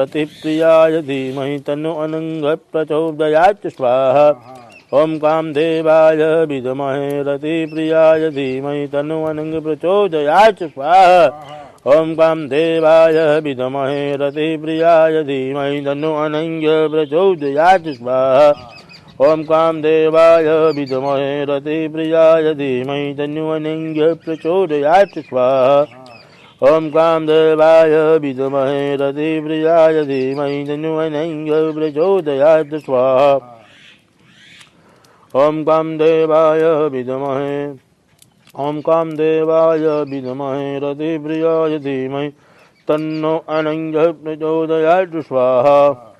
रतिप्रियाय धीमहि तन्नो अनंग प्रचोदयात् स्वाहा। ओम कामदेवाय विद्महे रतिप्रियाय धीमहि तन्नो अनंग प्रचोदयात् स्वाहा। ओम कामदेवाय विद्महे रतिप्रियाय धीमहि तन्नो अनंग प्रचोदयात् स्वाहा। ओम कामदेवाय विद्महे रतिप्रियाय धीमहि तन्नो अनंग प्रचोदयात् स्वाहा। ओम कामदेवाय विद्महे रतिप्रियाय धीमहि तन्नो अनंग प्रचोदयात् स्वाहा। ओम कामदेवाय विद्महे ओम कामदेवाय विद्महे रतिप्रियाय धीमहि तन्नो अनंग प्रचोदयात् स्वाहा।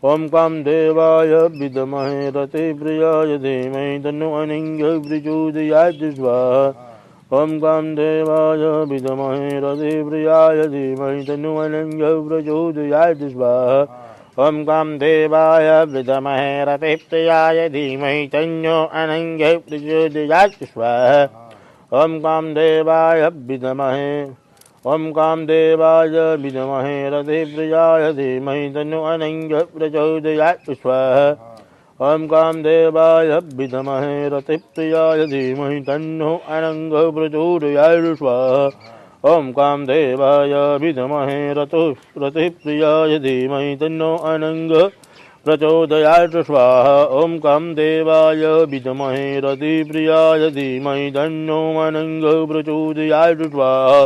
ओम कामदेवाय विद्महे रतिप्रियाय धीमहि तन्नो अनंग प्रचोदयात् स्वाहा। ओम कामदेवाय विद्महे रतिप्रियाय धीमहि तन्नो अनंग प्रचोदयात् स्वाहा। ओम कामदेवाय विद्महे रतिप्रियाय धीमहि तन्नो अनंग प्रचोदयात् स्वाहा। ओम कामदेवाय विद्महे ओम कामदेवाय विद्महे रतिप्रियाय धीमहि तन्नो अनंग प्रचोदयात् स्वाहा ओम कामदेवाय विद्महे रतिप्रियाय धीमहि तन्नो अनंग प्रचोदयात् स्वाहा ओम कामदेवाय विद्महे रतिप्रियाय धीमहि तन्नो अनंग प्रचोदयात् स्वाहा ओम कामदेवाय विद्महे रतिप्रियाय धीमहि तन्नो अनंग प्रचोदयात् स्वाहा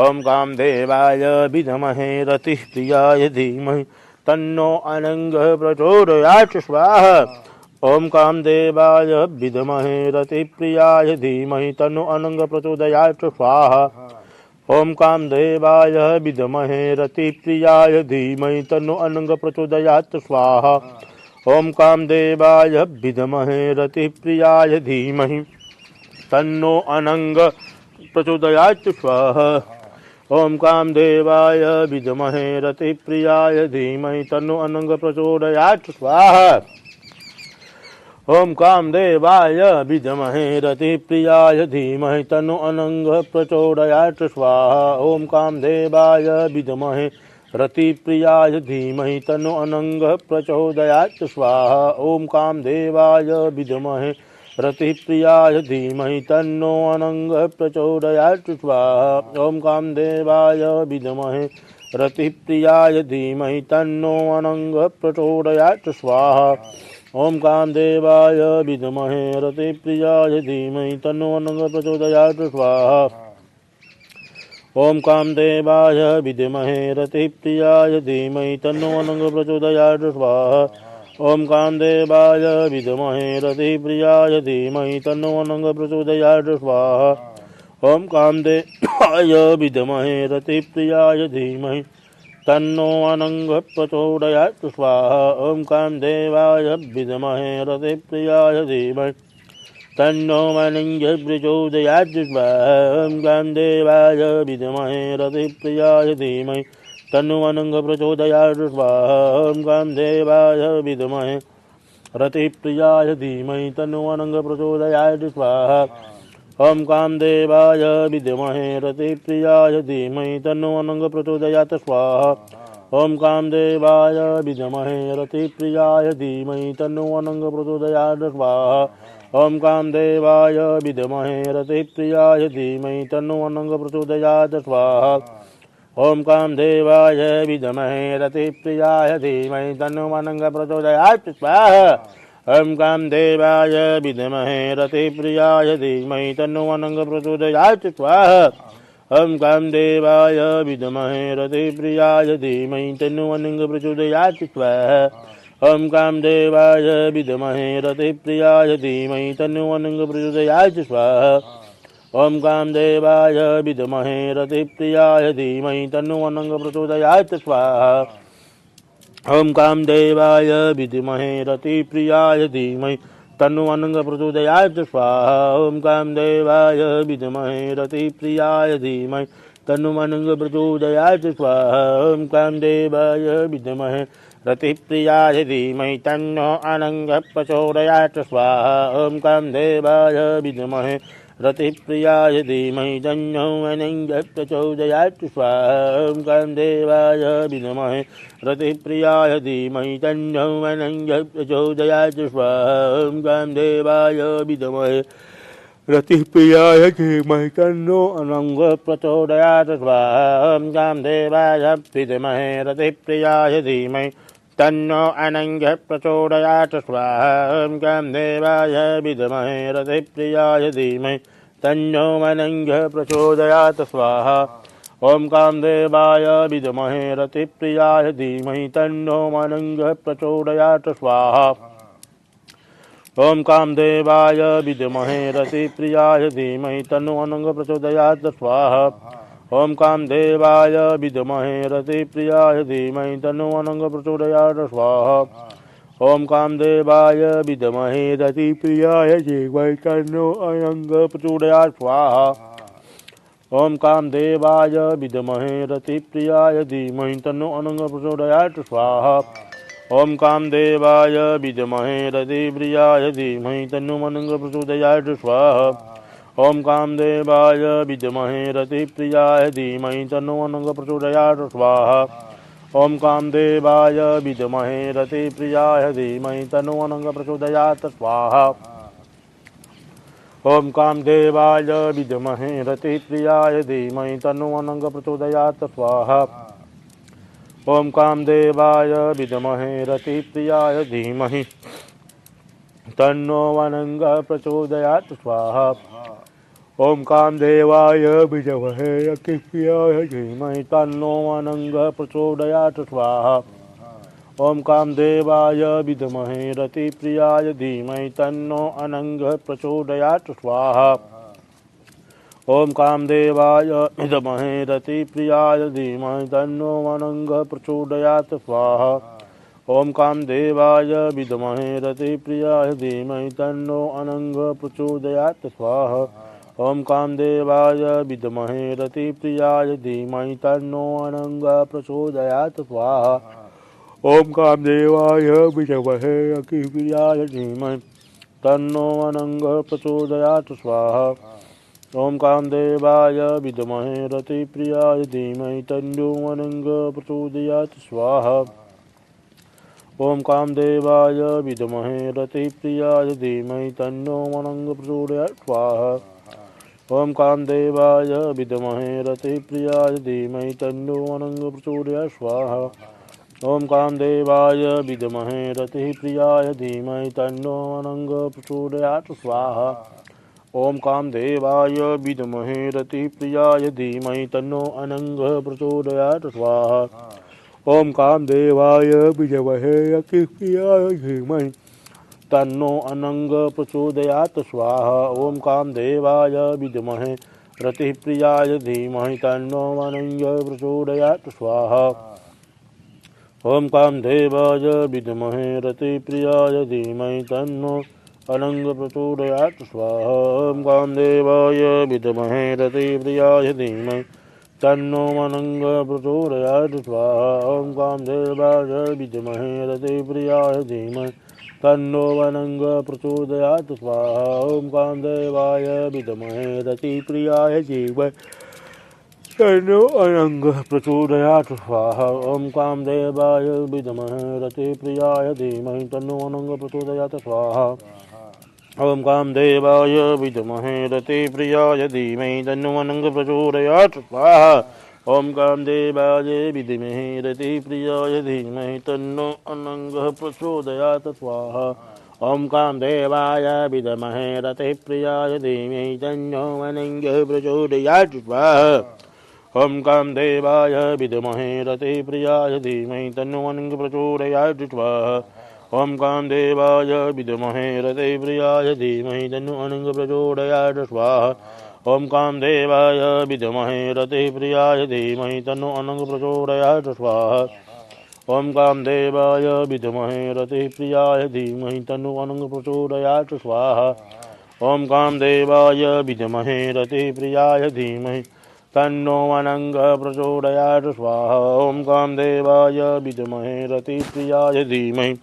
ओम कामदेवाय विद्महे रतिप्रियाय धीमहि तन्नो अनंग प्रचोदयात् स्वाहा ओम कामदेवाय विद्महे रतिप्रियाय धीमहि तन्नो अनंग प्रचोदयात् स्वाहा ओम कामदेवाय विद्महे रतिप्रियाय धीमहि तन्नो अनंग प्रचोदयात् स्वाहा ओम कामदेवाय विद्महे रतिप्रियाय धीमहि तन्नो अनंग प्रचोदयात् स्वाहा ओम कामदेवाय विद्महे रतिप्रियाय धीमहि तन्नो अनंग प्रचोदयात् स्वाहा ओम कामदेवाय विद्महे रतिप्रियाय धीमहि तन्नो अनंग प्रचोदयात् स्वाहा ओम कामदेवाय विद्महे रतिप्रियाय धीमहि तन्नो अनंग प्रचोदयात् स्वाहा ओम कामदेवाय विद्महे रतिप्रियाय धीमहि तन्नो अनंग प्रचोदयात् स्वाहा ओम कामदेवाय विद्महे रतिप्रियाय धीमहि तन्नो अनंग प्रचोदयात् स्वाहा ओम कामदेवाय विद्महे रतिप्रियाय धीमहि तन्नो अनंग प्रचोदयात् स्वाहा ओम कामदेवाय विद्महे रतिप्रियाय धीमहि तन्नो अनंग प्रचोदयात् स्वाहा ओम कामदेवाय विद्महे रतिप्रियाय धीमहि तन्नो अनंग प्रचोदयात् स्वाहा ओम कामदेवाय विद्महे रतिप्रियाय धीमहि तन्नो अनंग प्रचोदयात् स्वाहा ओम कामदेवाय विद्महे रतिप्रियाय धीमहि तन्नो अनंग प्रचोदयात् स्वाहा ओम कामदेवाय विद्महे रतिप्रियाय धीमहि तन्नो अनंग प्रचोदयात् स्वाहा ओम कामदेवाय विद्महे रतिप्रियाय धीमहि तन्नो अनंग प्रचोदयात् स्वाहा ओम कामदेवाय विद्महे रतिप्रियाय धीमहि तन्नो अनंग प्रचोदयात् स्वाहा ओम कामदेवाय विद्महे रतिप्रियाय धीमहि तन्नो अनंग प्रचोदयात् स्वाहा ओम कामदेवाय विद्महे रतिप्रियाय धीमहि तन्नो अनंग प्रचोदयात् स्वाहा ओम कामदेवाय विद्महे रतिप्रियाय धीमहि तन्नो अनंग प्रचोदयात् स्वाहा ओम कामदेवाय विद्महे रतिप्रियाय धीमहि तन्नो अनंग प्रचोदयात् स्वाहा ओम कामदेवाय विद्महे रतिप्रियाय धीमहि तन्नो अनंग प्रचोदयात् स्वाहा ओम कामदेवाय विद्महे रतिप्रियाय धीमहि तन्नो अनंग प्रचोदयात् स्वाहा ओम कामदेवाय विद्महे रतिप्रियाय धीमहि तन्नो अनंग प्रचोदयात् स्वाहा ओम कामदेवाय विद्महे रतिप्रियाय धीमहि तन्नो अनंग प्रचोदयात् स्वाहा ओम कामदेवाय विद्महे रतिप्रियाय धीमहि तन्नो अनंग प्रचोदयात् स्वाहा ओम कामदेवाय विद्महे रतिप्रियाय धीमहि तन्नो अनंग प्रचोदयात् स्वाहा ओम कामदेवाय विद्महे रतिप्रियाय धीमहि तन्नो अनंग प्रचोदयात् स्वाहा ओम कामदेवाय विद्महे रतिप्रियाय धीमहि तन्नो अनंग प्रचोदयात् स्वाहा ओम कामदेवाय विद्महे रतिप्रियाय धीमहि तन्नो अनंग प्रचोदयात् स्वाहा ओम कामदेवाय विद्महे रतिप्रियाय धीमहि तन्नो अनंग प्रचोदयात् स्वाहा ओम कामदेवाय विद्महे रतिप्रियाय धीमहि तन्नो अनंग प्रचोदयात् स्वाहा ओम कामदेवाय विद्महे रतिप्रियाय धीमहि तन्नो अनंग प्रचोदयात् स्वाहा ओम कामदेवाय विद्महे रतिप्रियाय धीमहि तन्नो अनंग प्रचोदयात् स्वाहा ओम कामदेवाय विद्महे रतिप्रियाय धीमहि तन्नो अनंग प्रचोदयात् स्वाहा ओम कामदेवाय विद्महे रतिप्रियाय धीमहि तन्नो अनंग प्रचोदयात् स्वाहा ओम कामदेवाय विद्महे रतिप्रियाय धीमहि तन्नो अनंग प्रचोदयात् स्वाहा ओम कामदेवाय विद्महे रतिप्रियाय धीमहि तन्नो अनंग प्रचोदयात् स्वाहा ओम कामदेवाय विद्महे रतिप्रियाय धीमहि तन्नो अनंग प्रचोदयात् स्वाहा ओम कामदेवाय विद्महे रतिप्रियाय धीमहि तन्नो अनंग प्रचोदयात् स्वाहा ओम कामदेवाय विद्महे रतिप्रियाय धीमहि तन्नो अनंग प्रचोदयात् स्वाहा ओम कामदेवाय विद्महे रतिप्रियाय धीमहि तन्नो अनंग प्रचोदयात् स्वाहा ओम कामदेवाय विद्महे रतिप्रियाय धीमहि तन्नो अनंग प्रचोदयात् स्वाहा ओम कामदेवाय विद्महे रतिप्रियाय धीमहि तन्नो अनंग प्रचोदयात् स्वाहा ओम कामदेवाय विद्महे रतिप्रियाय धीमहि तन्नो अनंग प्रचोदयात् स्वाहा ओम कामदेवाय विद्महे रतिप्रियाय धीमहि तन्नो अनंग प्रचोदयात् स्वाहा ओम कामदेवाय विद्महे रतिप्रियाय धीमहि तन्नो अनंग प्रचोदयात् स्वाहा ओम कामदेवाय विद्महे रतिप्रियाय धीमहि तन्नो अनंग प्रचोदयात् स्वाहा ओम कामदेवाय विद्महे रतिप्रियाय धीमहि तन्नो अनंग प्रचोदयात् स्वाहा ओम कामदेवाय विद्महे रतिप्रियाय धीमहि तन्नो अनंग प्रचोदयात् स्वाहा ओम कामदेवाय विद्महे रतिप्रियाय धीमहि तन्नो अनंग प्रचोदयात् स्वाहा ओम कामदेवाय विद्महे रतिप्रियाय धीमहि तन्नो अनंग प्रचोदयात् स्वाहा ओम कामदेवाय विद्महे रतिप्रियाय धीमहि तन्नो अनंग प्रचोदयात् स्वाहा ओम कामदेवाय विद्महे रतिप्रियाय धीमहि तन्नो अनंग प्रचोदयात् स्वाहा ओम कामदेवाय विद्महे रतिप्रियाय धीमहि तन्नो अनंग प्रचोदयात् स्वाहा ओम कामदेवाय विद्महे रतिप्रियाय धीमहि तन्नो अनंग प्रचोदयात् स्वाहा ओम कामदेवाय विद्महे रतिप्रियाय धीमहि तन्नो अनंग प्रचोदयात् स्वाहा ओम कामदेवाय विद्महे रतिप्रियाय धीमहि तन्नो अनंग प्रचोदयात् स्वाहा ओम कामदेवाय विद्महे रतिप्रियाय धीमहि तन्नो अनंग प्रचोदयात् स्वाहा ओम कामदेवाय विद्महे रतिप्रियाय धीमहि तन्नो अनंग प्रचोदयात् स्वाहा ओम कामदेवाय विद्महे रतिप्रियाय धीमहि तन्नो अनंग प्रचोदयात् स्वाहा ओम कामदेवाय विद्महे रतिप्रियाय धीमहि तन्नो अनंग प्रचोदयात् स्वाहा ओम कामदेवाय विद्महे रतिप्रियाय धीमहि तन्नो अनंग प्रचोदयात् स्वाहा ओम कामदेवाय विद्महे रतिप्रियाय धीमहि तन्नो अनंग प्रचोदयात् स्वाहा ओम कामदेवाय विद्महे रतिप्रियाय धीमहि तन्नो अनंग प्रचोदयात् स्वाहा ओम कामदेवाय विद्महे रतिप्रियाय धीमहि तन्नो अनंग प्रचोदयात् स्वाहा ओम कामदेवाय विद्महे रतिप्रियाय धीमहि तन्नो अनंग प्रचोदयात् स्वाहा ओम कामदेवाय विद्महे रतिप्रियाय धीमहि तन्नो अनंग प्रचोदयात् स्वाहा ओम कामदेवाय विद्महे रतिप्रियाय धीमहि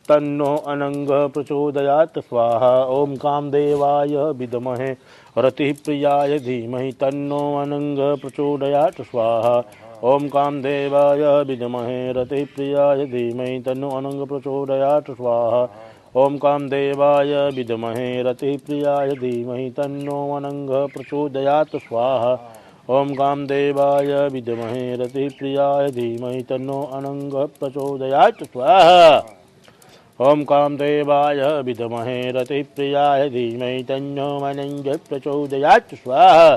तन्नो अनंग प्रचोदयात् स्वाहा ओम कामदेवाय विद्महे रतिप्रियाय धीमहि तन्नो अनंग प्रचोदयात् स्वाहा ओम कामदेवाय विद्महे रतिप्रियाय धीमहि तन्नो अनंग प्रचोदयात् स्वाहा ओम कामदेवाय विद्महे रतिप्रियाय धीमहि तन्नो अनंग प्रचोदयात् स्वाहा ओम कामदेवाय विद्महे रतिप्रियाय धीमहि तन्नो अनंग प्रचोदयात् स्वाहा ओम कामदेवाय विद्महे रतिप्रियाय धीमहि तन्नो अनंग प्रचोदयात् स्वाहा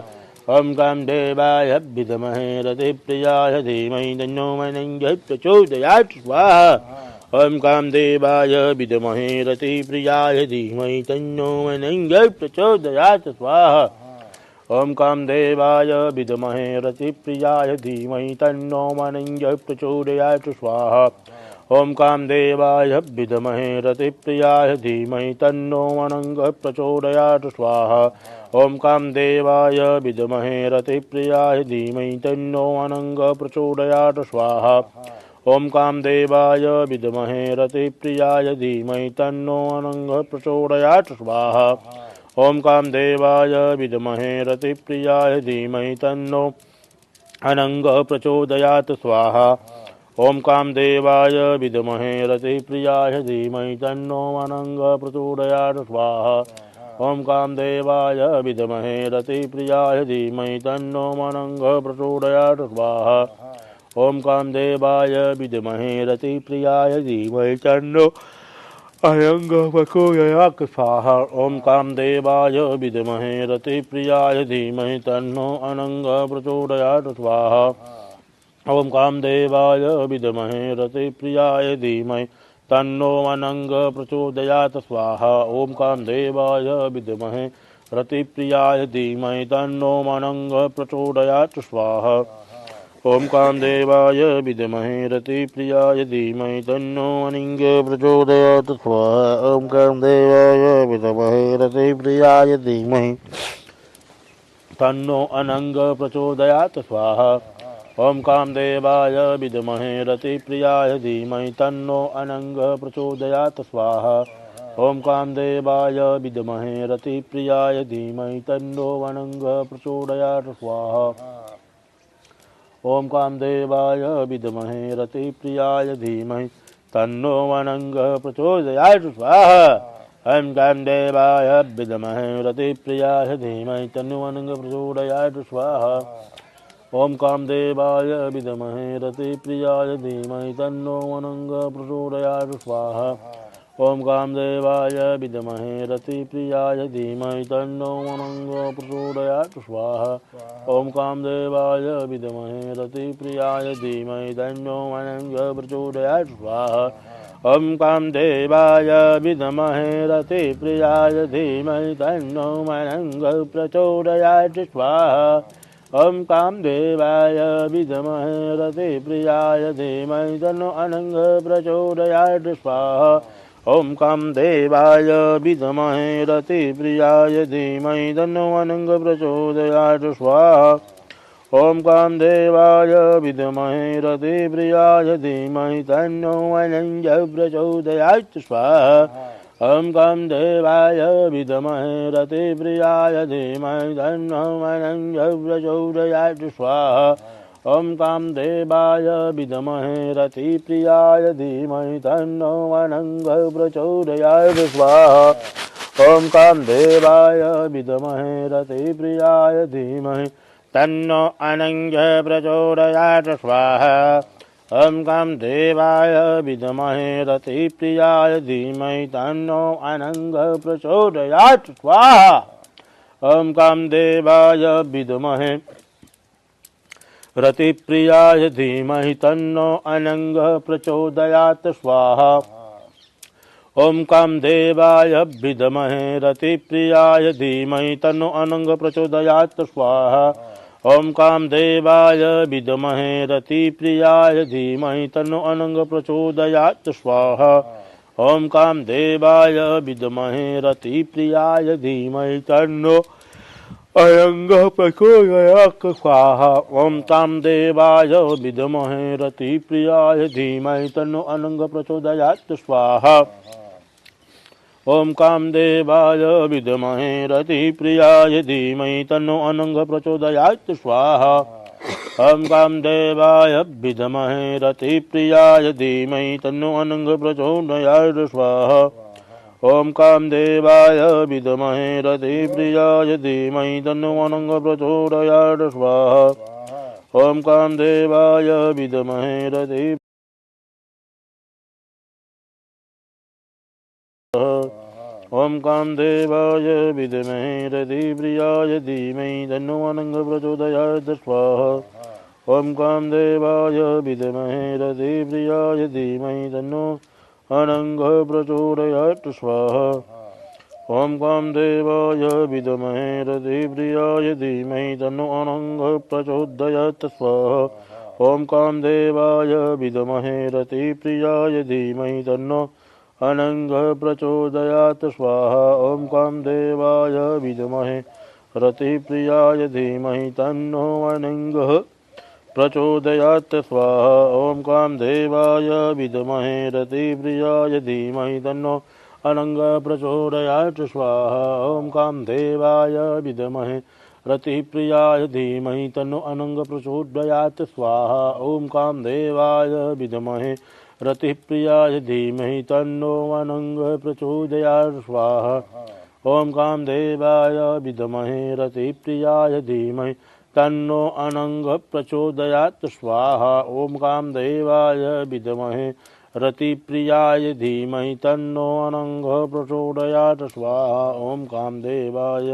ओम कामदेवाय विद्महे रतिप्रियाय धीमहि तन्नो अनंग प्रचोदयात् स्वाहा ओम कामदेवाय विद्महे रतिप्रियाय धीमहि तन्नो अनंग प्रचोदयात् स्वाहा ओम कामदेवाय विद्महे रतिप्रियाय धीमहि तन्नो अनंग प्रचोदयात् स्वाहा ओम कामदेवाय विद्महे रतिप्रियाय धीमहि तन्नो अनंग प्रचोदयात् स्वाहा ओम कामदेवाय विद्महे रतिप्रियाय धीमहि तन्नो अनंग प्रचोदयात् स्वाहा ओम कामदेवाय विद्महे रतिप्रियाय धीमहि तन्नो अनंग प्रचोदयात् स्वाहा ओम कामदेवाय विद्महे रतिप्रियाय धीमहि तन्नो अनंगः प्रचोदयात् स्वाहा। ओम कामदेवाय विद्महे रतिप्रियाय धीमहि तन्नो अनंगः प्रचोदयात् स्वाहा। ओम कामदेवाय विद्महे रतिप्रियाय धीमहि तन्नो अनंगः प्रचोदयात् स्वाहा। ओम कामदेवाय विद्महे रतिप्रियाय धीमहि तन्नो अनंगः प्रचोदयात् स्वाहा। ओम कामदेवाय विद्महे रतिप्रियाय धीमहि तन्नो अनंगः प्रचोदयात् स्वाहा। ओम कामदेवाय विद्महे रतिप्रियाय धीमहि तन्नो अनंगः प्रचोदयात् स्वाहा। ओम कामदेवाय विद्महे रतिप्रियाय धीमहि तन्नो अनंगः प्रचोदयात् स्वाहा। ओम कामदेवाय विद्महे रतिप्रियाय धीमहि तन्नो अनंगः प्रचोदयात् स्वाहा। ओम कामदेवाय विद्महे रतिप्रियाय धीमहि तन्नो अनंगः प्रचोदयात् स्वाहा। ओम कामदेवाय विद्महे रतिप्रियाय धीमहि तन्नो अनंगः प्रचोदयात् स्वाहा। ओम कामदेवाय विद्महे रतिप्रियाय धीमहि तन्नो अनंगः प्रचोदयात् स्वाहा। ओम कामदेवाय विद्महे रतिप्रियाय धीमहि तन्नो अनंगः प्रचोदयात् स्वाहा। ओम कामदेवाय विद्महे रतिप्रियाय धीमहि तन्नो अनंगः प्रचोदयात् स्वाहा। ओम कामदेवाय विद्महे रतिप्रियाय धीमहि तन्नो अनंगः प्रचोदयात् स्वाहा। ओम कामदेवाय विद्महे रतिप्रियाय धीमहि तन्नो अनंगः प्रचोदयात् स्वाहा। ओम कामदेवाय विद्महे रतिप्रियाय धीमहि तन्नो अनंगः प्रचोदयात् स्वाहा। ओम कामदेवाय विद्महे रतिप्रियाय धीमहि तन्नो अनंगः प्रचोदयात् स्वाहा। ओम कामदेवाय विद्महे रतिप्रियाय धीमहि तन्नो अनंगः प्रचोदयात् स्वाहा। ओम कामदेवाय विद्महे रतिप्रियाय धीमहि तन्नो अनंगः प्रचोदयात् स्वाहा। ओम कामदेवाय विद्महे रतिप्रियाय धीमहि तन्नो अनंगः प्रचोदयात् स्वाहा। ओम कामदेवाय विद्महे रतिप्रियाय धीमहि तन्नो अनंगः प्रचोदयात् स्वाहा। ओम कामदेवाय विद्महे रतिप्रियाय धीमहि तन्नो अनंगः प्रचोदयात् स्वाहा। ओम कामदेवाय विद्महे रतिप्रियाय धीमहि तन्नो अनंगः प्रचोदयात् स्वाहा। ओम कामदेवाय विद्महे रतिप्रियाय धीमहि तन्नो अनंगः प्रचोदयात् स्वाहा। ओम कामदेवाय विद्महे रतिप्रियाय धीमहि तन्नो अनंगः प्रचोदयात् स्वाहा। ओम कामदेवाय विद्महे रतिप्रियाय धीमहि तन्नो अनंगः प्रचोदयात् स्वाहा। ओम कामदेवाय विद्महे रतिप्रियाय धीमहि तन्नो अनंगः प्रचोदयात् स्वाहा। ओम कामदेवाय विद्महे रतिप्रियाय धीमहि तन्नो अनंगः प्रचोदयात् स्वाहा। ओम कामदेवाय विद्महे रतिप्रियाय धीमहि तन्नो अनंगः प्रचोदयात् स्वाहा। ओम कामदेवाय विद्महे रतिप्रियाय धीमहि तन्नो अनंगः प्रचोदयात् स्वाहा। ओम कामदेवाय विद्महे रतिप्रियाय धीमहि तन्नो अनंगः प्रचोदयात् स्वाहा। ओम कामदेवाय विद्महे रतिप्रियाय धीमहि तन्नो अनंगः प्रचोदयात् स्वाहा। ओम कामदेवाय विद्महे रति ओम कामदेवाय विद्महे रतिप्रियाय धीमहि तन्नो अनंगः प्रचोदयात् स्वाहा। ओम कामदेवाय विद्महे रतिप्रियाय धीमहि तन्नो अनंगः प्रचोदयात् स्वाहा। ओम कामदेवाय विद्महे रतिप्रियाय धीमहि तन्नो अनंगः प्रचोदयात् स्वाहा। ओम कामदेवाय विद्महे रतिप्रियाय धीमहि तन्नो अनंगः प्रचोदयात् स्वाहा। ओम कामदेवाय विद्महे रतिप्रियाय धीमहि तन्नो अनंगः प्रचोदयात् स्वाहा। ओम कामदेवाय विद्महे रतिप्रियाय धीमहि तन्नो अनंग प्रचोदयात् स्वाहा ओम कामदेवाय विद्महे रतिप्रियाय धीमहि तन्नो अनंग प्रचोदयात् स्वाहा ओम कामदेवाय विद्महे रतिप्रियाय धीमहि तन्नो अनंग प्रचोदयात् स्वाहा ओम कामदेवाय विद्महे रतिप्रियाय धीमहि तन्नो अनंग प्रचोदयात् स्वाहा ओम कामदेवाय विद्महे रतिप्रियाय धीमहि तन्नो अनंग प्रचोदयात् स्वाहा ओम कामदेवाय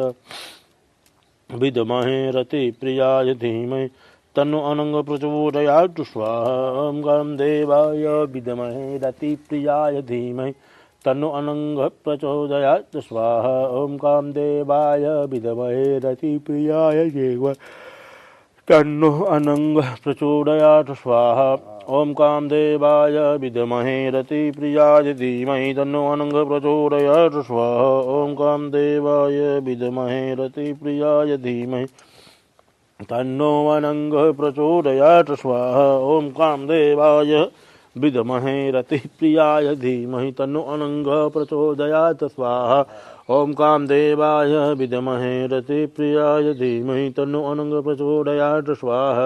विद्महे रतिप्रियाय धीमहि तन्नो अनंग प्रचोदयात् स्वाहा ओम कामदेवाय विद्महे रतिप्रियाय धीमहि तन्नो अनंग प्रचोदयात् स्वाहा ओम कामदेवाय विद्महे रतिप्रियाय धीमहि तन्नो अनंग प्रचोदयात् स्वाहा ओम कामदेवाय विद्महे रतिप्रियाय धीमहि तन्नो अनंग प्रचोदयात् स्वाहा ओम कामदेवाय विद्महे रतिप्रियाय धीमहि तन्नो अनंग प्रचोदयात् स्वाहा ओम कामदेवाय विद्महे रतिप्रियाय धीमहि तन्नो अनंग प्रचोदयात् स्वाहा ओम कामदेवाय विद्महे रतिप्रियाय धीमहि तन्नो अनंग प्रचोदयात् स्वाहा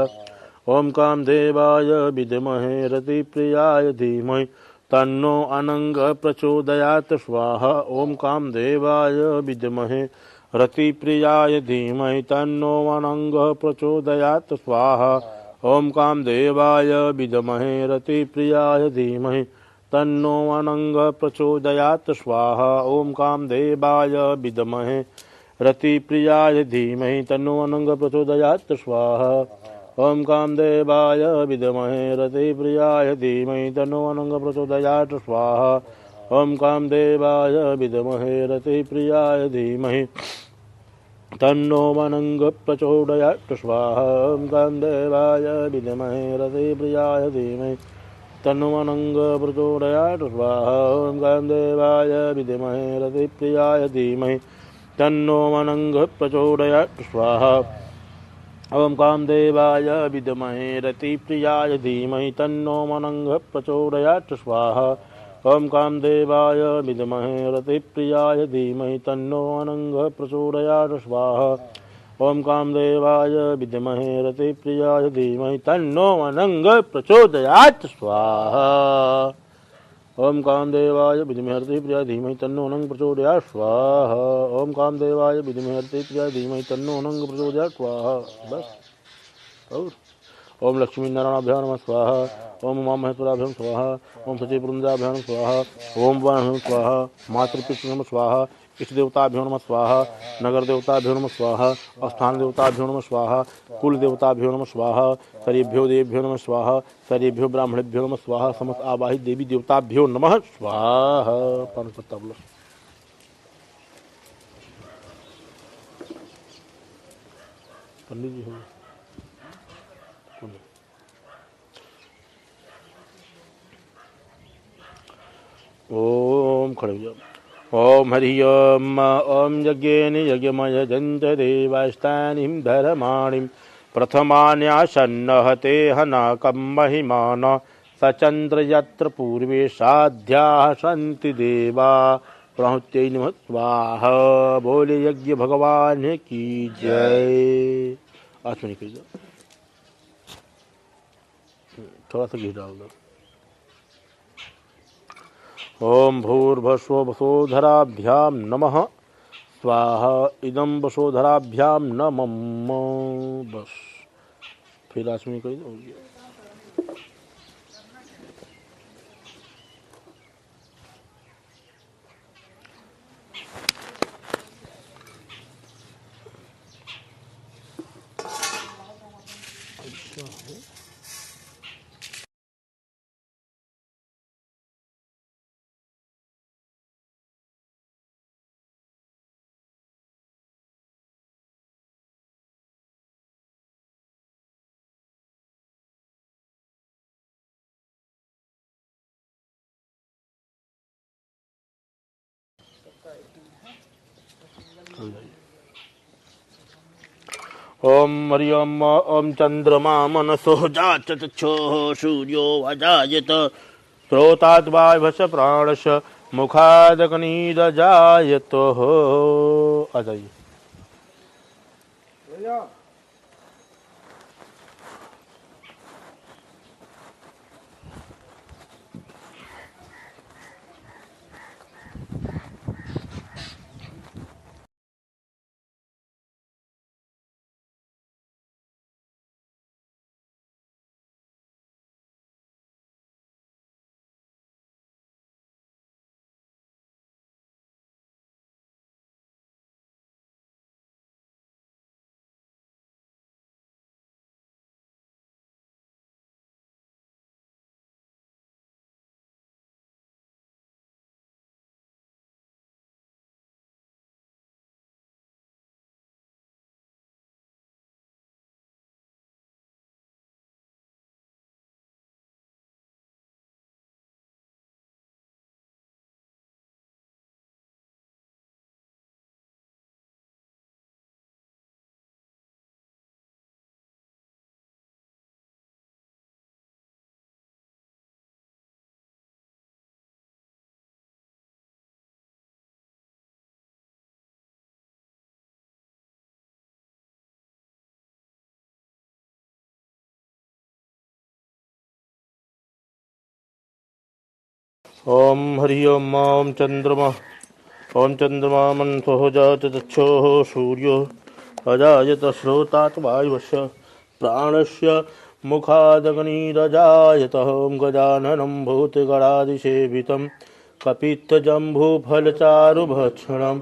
ओम कामदेवाय विद्महे रतिप्रियाय धीमहि तन्नो अनंग प्रचोदयात् स्वाहा ओम कामदेवाय विद्महे रतिप्रियाय धीमहि तन्नो अनंग प्रचोदयात् स्वाहा ओम कामदेवाय विद्महे रतिप्रियाय धीमहि तन्नो अनंग प्रचोदयात् स्वाहा ओम कामदेवाय विद्महे रतिप्रियाय धीमहि तन्नो अनंग प्रचोदयात् स्वाहा ओम कामदेवाय विद्महे रतिप्रियाय धीमहि तन्नो अनंग प्रचोदयात् स्वाहा ओम कामदेवाय विद्महे रतिप्रियाय धीमहि तन्नो अनंग प्रचोदयात् स्वाहा ओम कामदेवाय विद्महे रतिप्रियाय धीमहि तन्नो अनंग प्रचोदयात् स्वाहा ओम कामदेवाय विद्महे रतिप्रियाय धीमहि तन्नो अनंग प्रचोदयात् स्वाहा ओम कामदेवाय विद्महे रतिप्रियाय धीमहि तन्नो अनंग प्रचोदयात् स्वाहा ओम कामदेवाय विद्महे रतिप्रियाय धीमहि तन्नो अनंग प्रचोदयात् स्वाहा ओम कामदेवाय विद्महे रतिप्रियाय धीमहि तन्नो अनंग प्रचोदयात् स्वाहा ओम कामदेवाय विद्महे रतिप्रियाय धीमहि तन्नो अनंग प्रचोदयात् स्वाहा ओम कामदेवाय विद्महे रतिप्रियाय धीमहि तन्नो अनंग प्रचोदयात् स्वाहा बस और ओम लक्ष्मी नारायणाभ्यां नमः स्वाहा ओम उमा महेश्वराभ्यां स्वाहा ओम सचिवृंदाभ्यां स्वाहा ओम वाहन स्वाहा मातृपितृ नमः स्वाहा इष्ट देवताभ्यो नमः स्वाहा नगर देवताभ्यो नमः स्वाहा स्थान देवताभ्यो नमः स्वाहा कुल देवताभ्यो नमः स्वाहा सरेभ्यो देवभ्यो नमः स्वाहा सरेभ्यो ब्राह्मणेभ्यो नमः स्वाहा समस्त आवाहित देवी देवताभ्यो नमः स्वाहा पंडित जी हो ओम खड़े ओम हरि ओम यज्ञेन यज्ञमय जंत देवास्तानिं धर्माणिं प्रथमान्यासन्नः ते हनाकं महिमान सचंद्र यत्र पूर्वे साध्याः सन्ति देवा प्रहुत्यै नमः स्वाहा बोले यज्ञ भगवान की जय। आसमनी कर दो थोड़ा सा घी डाल दो। ओम भूर्भस्व वसोधराभ्यां नमः स्वाहा इदं वसोधराभ्यां नमः बस फिर आसमनी कर दो। ओम हरिओम ओम चंद्रमा मनसो जाचक्षो सूर्यो अजायत श्रोतात् वायवश प्राणश मुखादग्निरजायतः। आ जाइए। ओम हरि ओम चंद्रमा ओम चंद्रमा मनसो जात दक्षो सूर्यो अजायत श्रोतात वायुवस्य प्राणस्य मुखादग्निरजायतः। गजाननं भूतगणादिसेवितं कपित्थजम्बूफलचारुभक्षणम्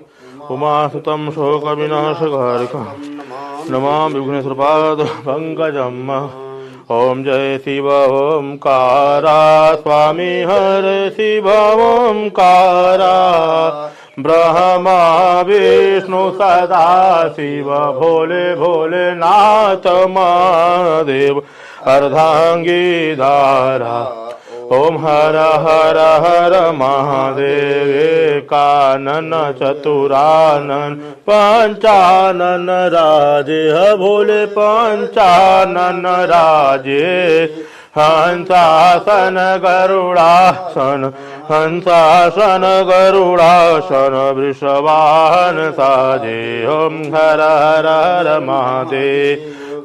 उमासुतं शोकविनाशकारिकं नमामि विघ्नेश्वरपादपङ्कजम्। ओम जय शिव ओंकारा स्वामी हर शिव ओंकारा ब्रह्मा विष्णु सदा शिव भोले भोले नाथ महादेव अर्धांगी धारा। ओम हर हर हर महादेव कानन चतुरानन पंचानन राजे भोले पंचानन राजे हंसासन गरुड़ासन हंसासन गरुड़ासन वृषवाहन साजे। ओम हर हर हर महादेव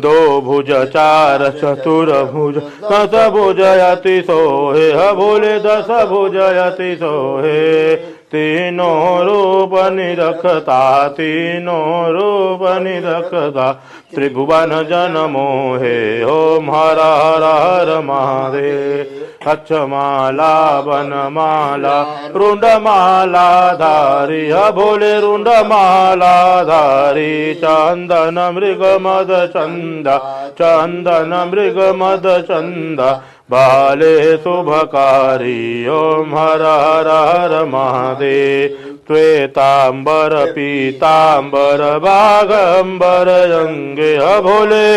दो भुज चार चतुर्भुज दस भुजयति सोहे भोले दस भुजयति सोहे। तीनों रूप निरखता तीनों रूप निरखता त्रिभुवन जन मोहे। ओम हर हर हर महादेव अक्षमाला वनमाला रुंडमाला धारी भोले रुंडमाला धारी। चंदन मृग मद चंदा चंदन मृग मद चंदा बाले शुभकारी। ओम हर हर हर महादेव श्वेतांबर पीतांबर बागंबर अंगे भोले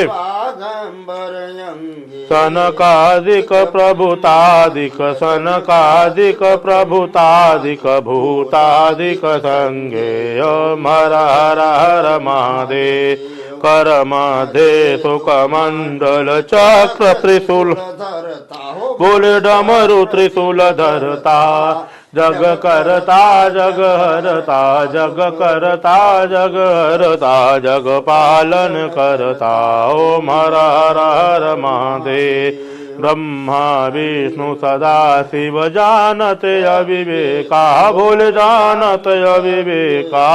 सनकादिक प्रभुतादिक सनकादिक प्रभुतादिक भूतादिक संगे। ओम हर हर हर महादेव कर मध्य सुखमंडल चक्र त्रिशूल बोले डमरु त्रिशूल धरता जग करता जग हरता जग करता जग हरता जग पालन करता। ओम हर हर हर महादेव ब्रह्मा विष्णु सदा शिव जानते अविवेका भोले जानते अविवेका।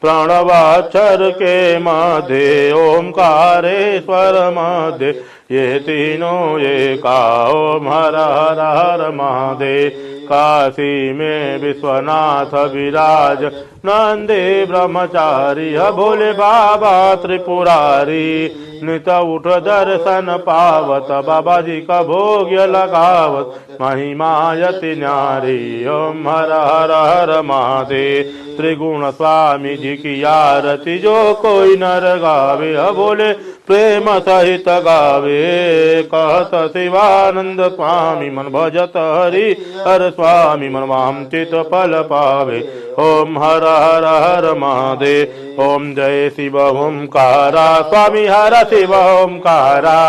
प्रणवाक्षर के मध्य ओंकारेश्वर मध्य ये तीनों एका। ओम हर हर हर महादेव काशी में विश्वनाथ विराज नंदे ब्रह्मचारी भोले बाबा त्रिपुरारी। नित उठ दर्शन पावत बाबा जी का भोग्य लगावत महिमा यति न्यारी। ओम हर हर हर महादेव त्रिगुण स्वामी जी की आरती जो कोई नर गावे बोले प्रेम सहित गावे। कहत शिवानंद स्वामी मन भजत हरि हर स्वामी मन वाम चित फल पावे। ओम हर हर हर महादेव। ओम जय शिव ओंकारा स्वामी हर शिव ओंकारा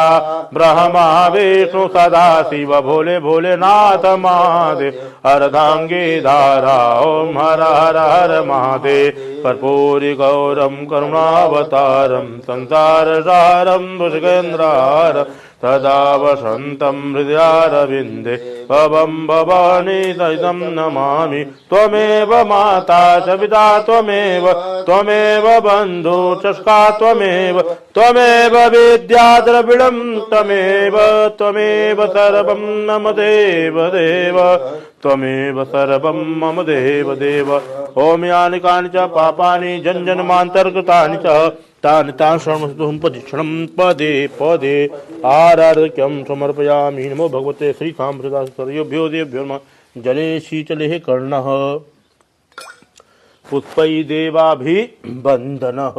ब्रह्मा विष्णु सदा शिव भोले भोलेनाथ महादेव अर्धांगी धारा। ओम हर हर हर महादेव। कर्पूरी गौरम करुणावतारम संसार सारम भुजगेन्द्रहार सदा वसन्तं हृदयारविन्दे भवं भवानी सहितं नमामि। त्वमेव माता च पिता त्वमेव बन्धु च सखा त्वमेव विद्या द्रविणं त्वमेव सर्वं मम देव त्वमेव सर्वं मम देव देव। ओम यानि कानि च पापानि जन्मान्तर्गतानि च तानि शरणं प्रदक्षिणं पदे पदे आराध्यं समर्पयामि। नमो भगवते श्री सांप्रदायभ्यो देभ्यो नमः। जले शीतले कर्णः पुष्पै देवाभिवन्दनः।